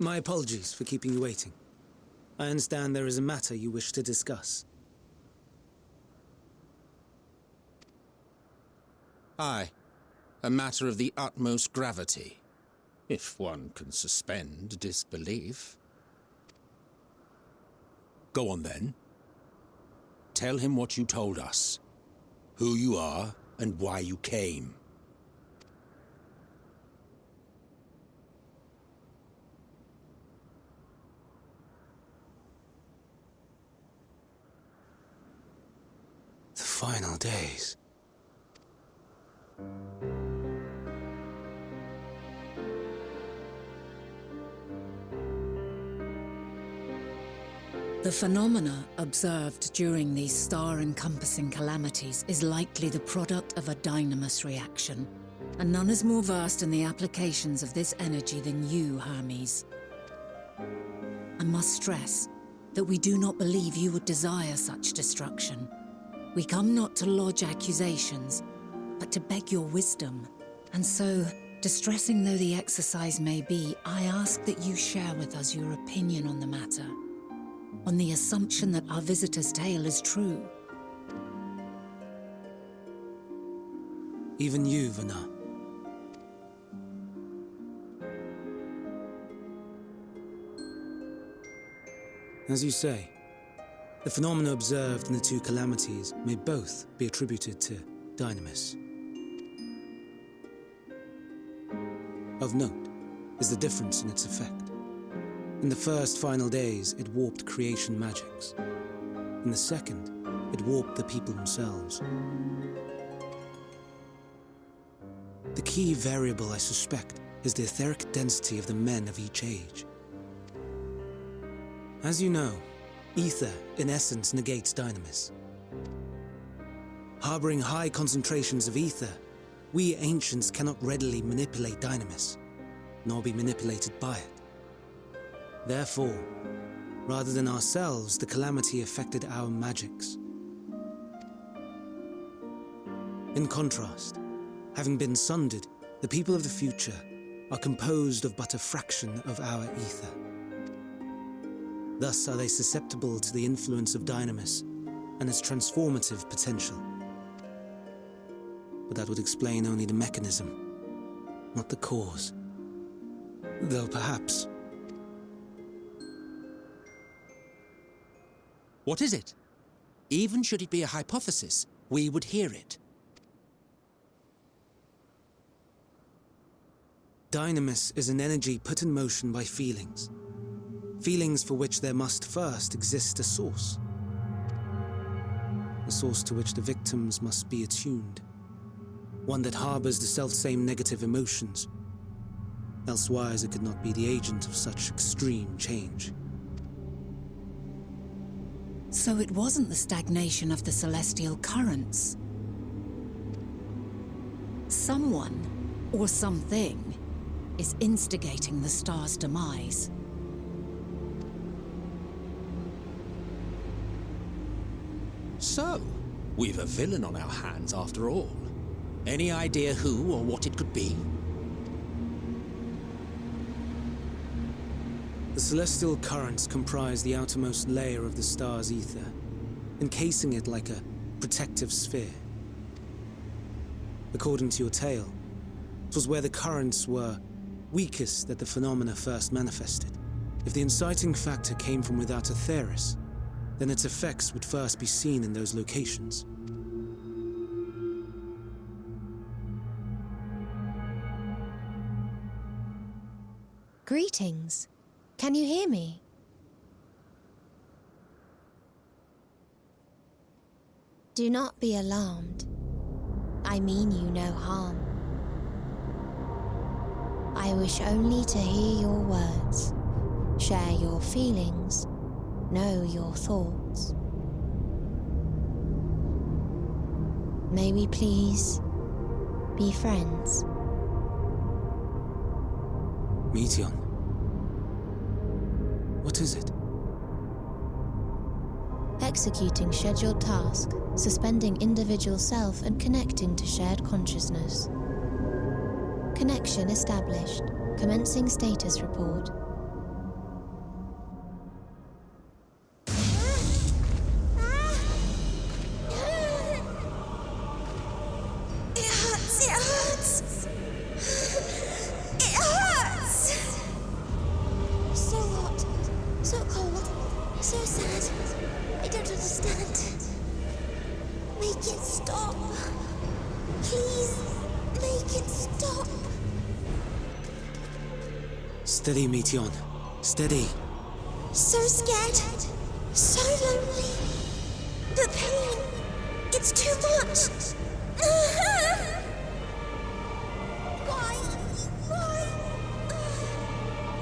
My apologies for keeping you waiting. I understand there is a matter you wish to discuss. Aye. A matter of the utmost gravity, if one can suspend disbelief. Go on then. Tell him what you told us, who you are, and why you came. The final days. The phenomena observed during these star-encompassing calamities is likely the product of a dynamis reaction, and none is more versed in the applications of this energy than you, Hermes. I must stress that we do not believe you would desire such destruction. We come not to lodge accusations, but to beg your wisdom. And so, distressing though the exercise may be, I ask that you share with us your opinion on the matter, on the assumption that our visitor's tale is true. Even you, Vana. As you say, the phenomena observed in the two calamities may both be attributed to Dynamis. Of note is the difference in its effect. In the first final days, it warped creation magics. In the second, it warped the people themselves. The key variable, I suspect, is the etheric density of the men of each age. As you know, ether, in essence, negates Dynamis. Harboring high concentrations of ether, we ancients cannot readily manipulate Dynamis, nor be manipulated by it. Therefore, rather than ourselves, the calamity affected our magics. In contrast, having been sundered, the people of the future are composed of but a fraction of our ether. Thus are they susceptible to the influence of Dynamis and its transformative potential. But that would explain only the mechanism, not the cause. Though perhaps... What is it? Even should it be a hypothesis, we would hear it. Dynamis is an energy put in motion by feelings. Feelings for which there must first exist a source. A source to which the victims must be attuned. One that harbors the selfsame negative emotions. Elsewise it could not be the agent of such extreme change. So it wasn't the stagnation of the celestial currents. Someone, or something, is instigating the star's demise. So, we've a villain on our hands after all. Any idea who or what it could be? The celestial currents comprise the outermost layer of the star's ether, encasing it like a protective sphere. According to your tale, it was where the currents were weakest that the phenomena first manifested. If the inciting factor came from without Aetheris, then its effects would first be seen in those locations. Greetings. Can you hear me? Do not be alarmed. I mean you no harm. I wish only to hear your words, share your feelings, know your thoughts. May we please be friends? Meteion. What is it? Executing scheduled task, suspending individual self and connecting to shared consciousness. Connection established. Commencing status report. Steady, Meteion. Steady. So scared. So lonely. The pain. It's too much. Why?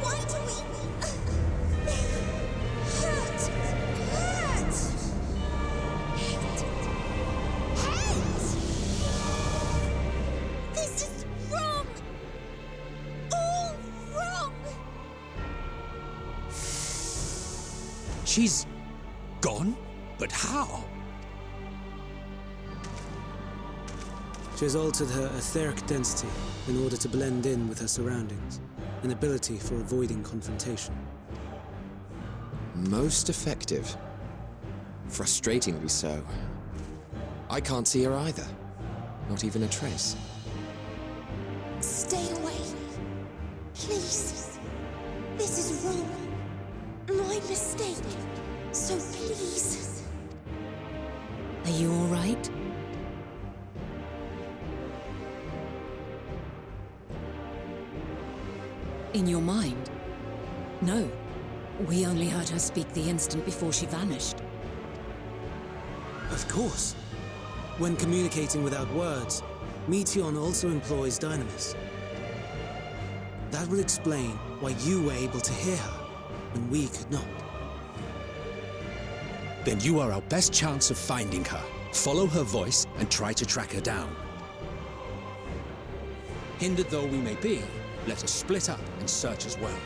Why do we... They hurt. Hate. This is wrong. All wrong. She's gone? But how? She has altered her etheric density in order to blend in with her surroundings, an ability for avoiding confrontation. Most effective. Frustratingly so. I can't see her either. Not even a trace. Stay away. Please. This is wrong. My mistake. So please. Are you all right? In your mind? No. We only heard her speak the instant before she vanished. Of course. When communicating without words, Meteion also employs Dynamis. That will explain why you were able to hear her, when we could not. Then you are our best chance of finding her. Follow her voice and try to track her down. Hindered though we may be, let us split up and search as well.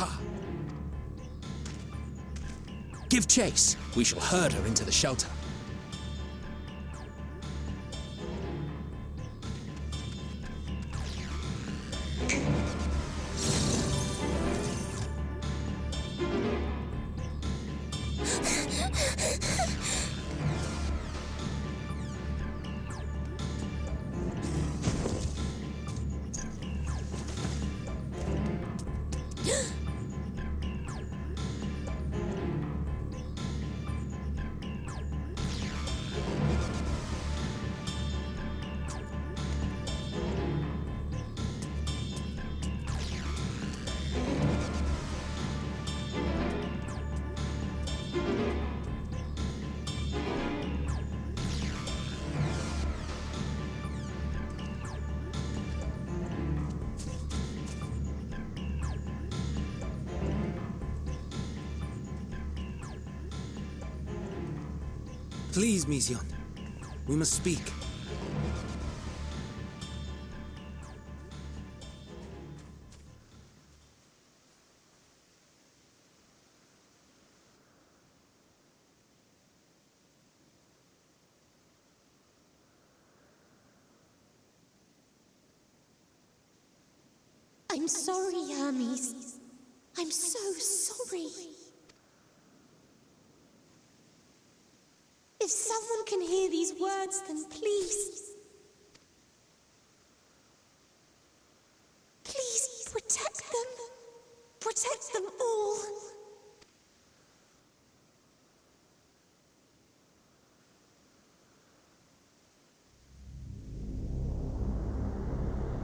Aha! Give chase. We shall herd her into the shelter. Please, Mission. We must speak. I'm sorry, Hermes. I'm so sorry. If someone can hear these words, then please... please protect them. Protect them all.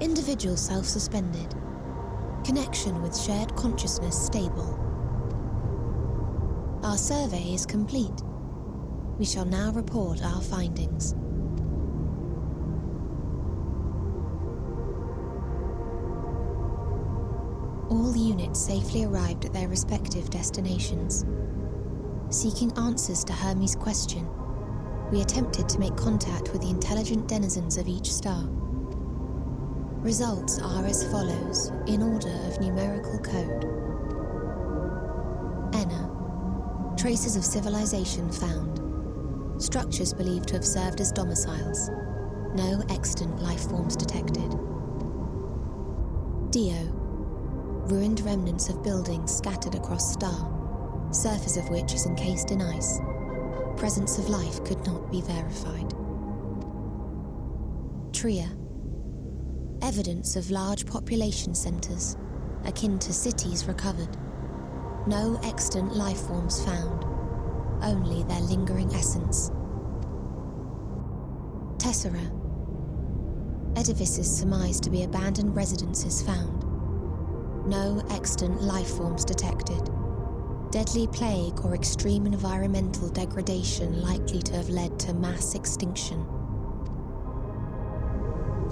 Individual self-suspended. Connection with shared consciousness stable. Our survey is complete. We shall now report our findings. All units safely arrived at their respective destinations. Seeking answers to Hermes' question, we attempted to make contact with the intelligent denizens of each star. Results are as follows, in order of numerical code. Enna. Traces of civilization found. Structures believed to have served as domiciles. No extant life forms detected. Dio. Ruined remnants of buildings scattered across star, surface of which is encased in ice. Presence of life could not be verified. Tria. Evidence of large population centers, akin to cities recovered. No extant life forms found. Only their lingering essence. Tessera. Edifices surmised to be abandoned residences found. No extant life forms detected. Deadly plague or extreme environmental degradation likely to have led to mass extinction.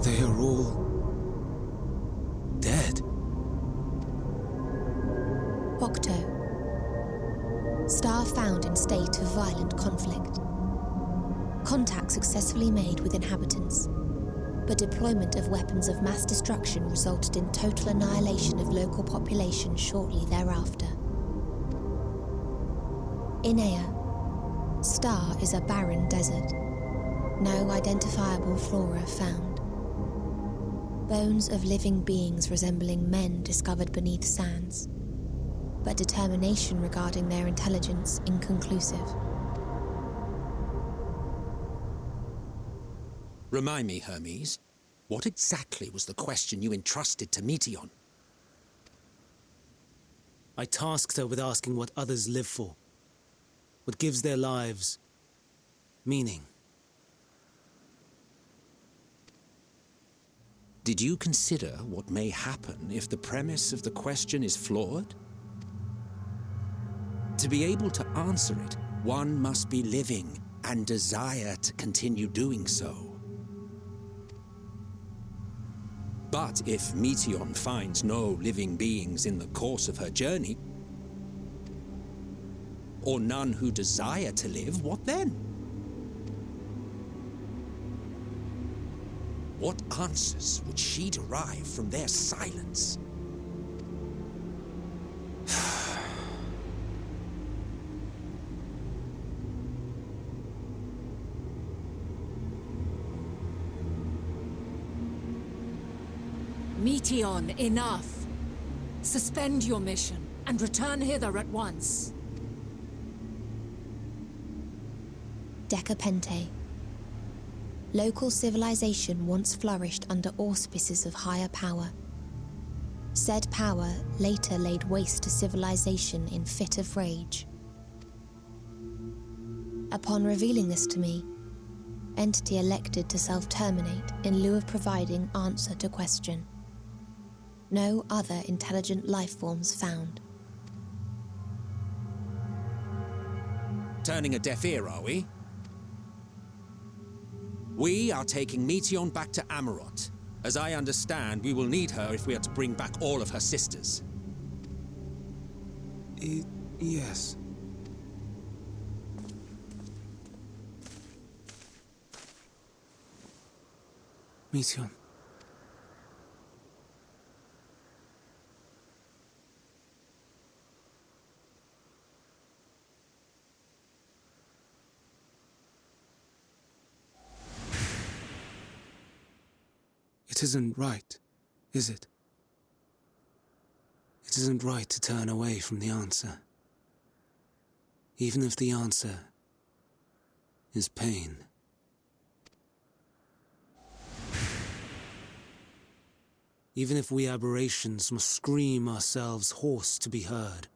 They are all... dead. Octo. Star found in state of violent conflict. Contact successfully made with inhabitants, but deployment of weapons of mass destruction resulted in total annihilation of local population shortly thereafter. Inea. Star is a barren desert. No identifiable flora found. Bones of living beings resembling men discovered beneath sands, but determination regarding their intelligence inconclusive. Remind me, Hermes, what exactly was the question you entrusted to Meteion? I tasked her with asking what others live for. What gives their lives meaning. Did you consider what may happen if the premise of the question is flawed? To be able to answer it, one must be living and desire to continue doing so. But if Meteion finds no living beings in the course of her journey, or none who desire to live, what then? What answers would she derive from their silence? Meteion, enough! Suspend your mission and return hither at once. Decapente. Local civilization once flourished under auspices of higher power. Said power later laid waste to civilization in fit of rage. Upon revealing this to me, entity elected to self-terminate in lieu of providing answer to question. No other intelligent life forms found. Turning a deaf ear, are we? We are taking Meteion back to Amarot. As I understand, we will need her if we are to bring back all of her sisters. Yes. Meteion. It isn't right, is it? It isn't right to turn away from the answer. Even if the answer is pain. Even if we aberrations must scream ourselves hoarse to be heard.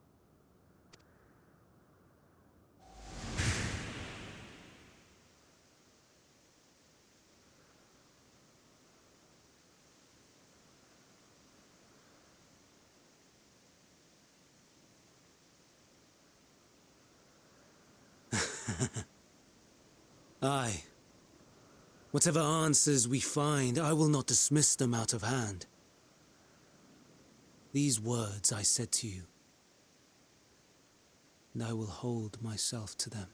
Aye. Whatever answers we find, I will not dismiss them out of hand. These words I said to you, and I will hold myself to them.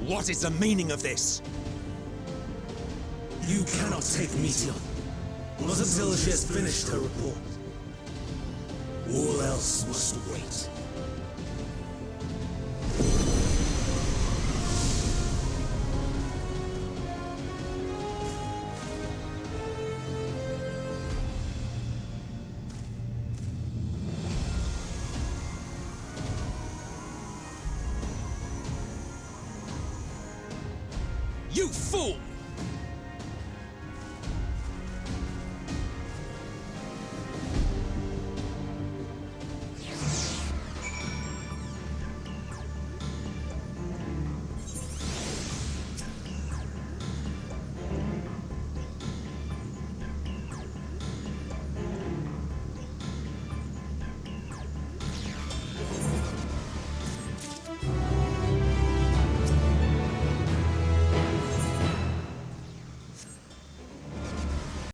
What is the meaning of this? You cannot take Meteion, not until she has finished her report. All else must wait. You fool!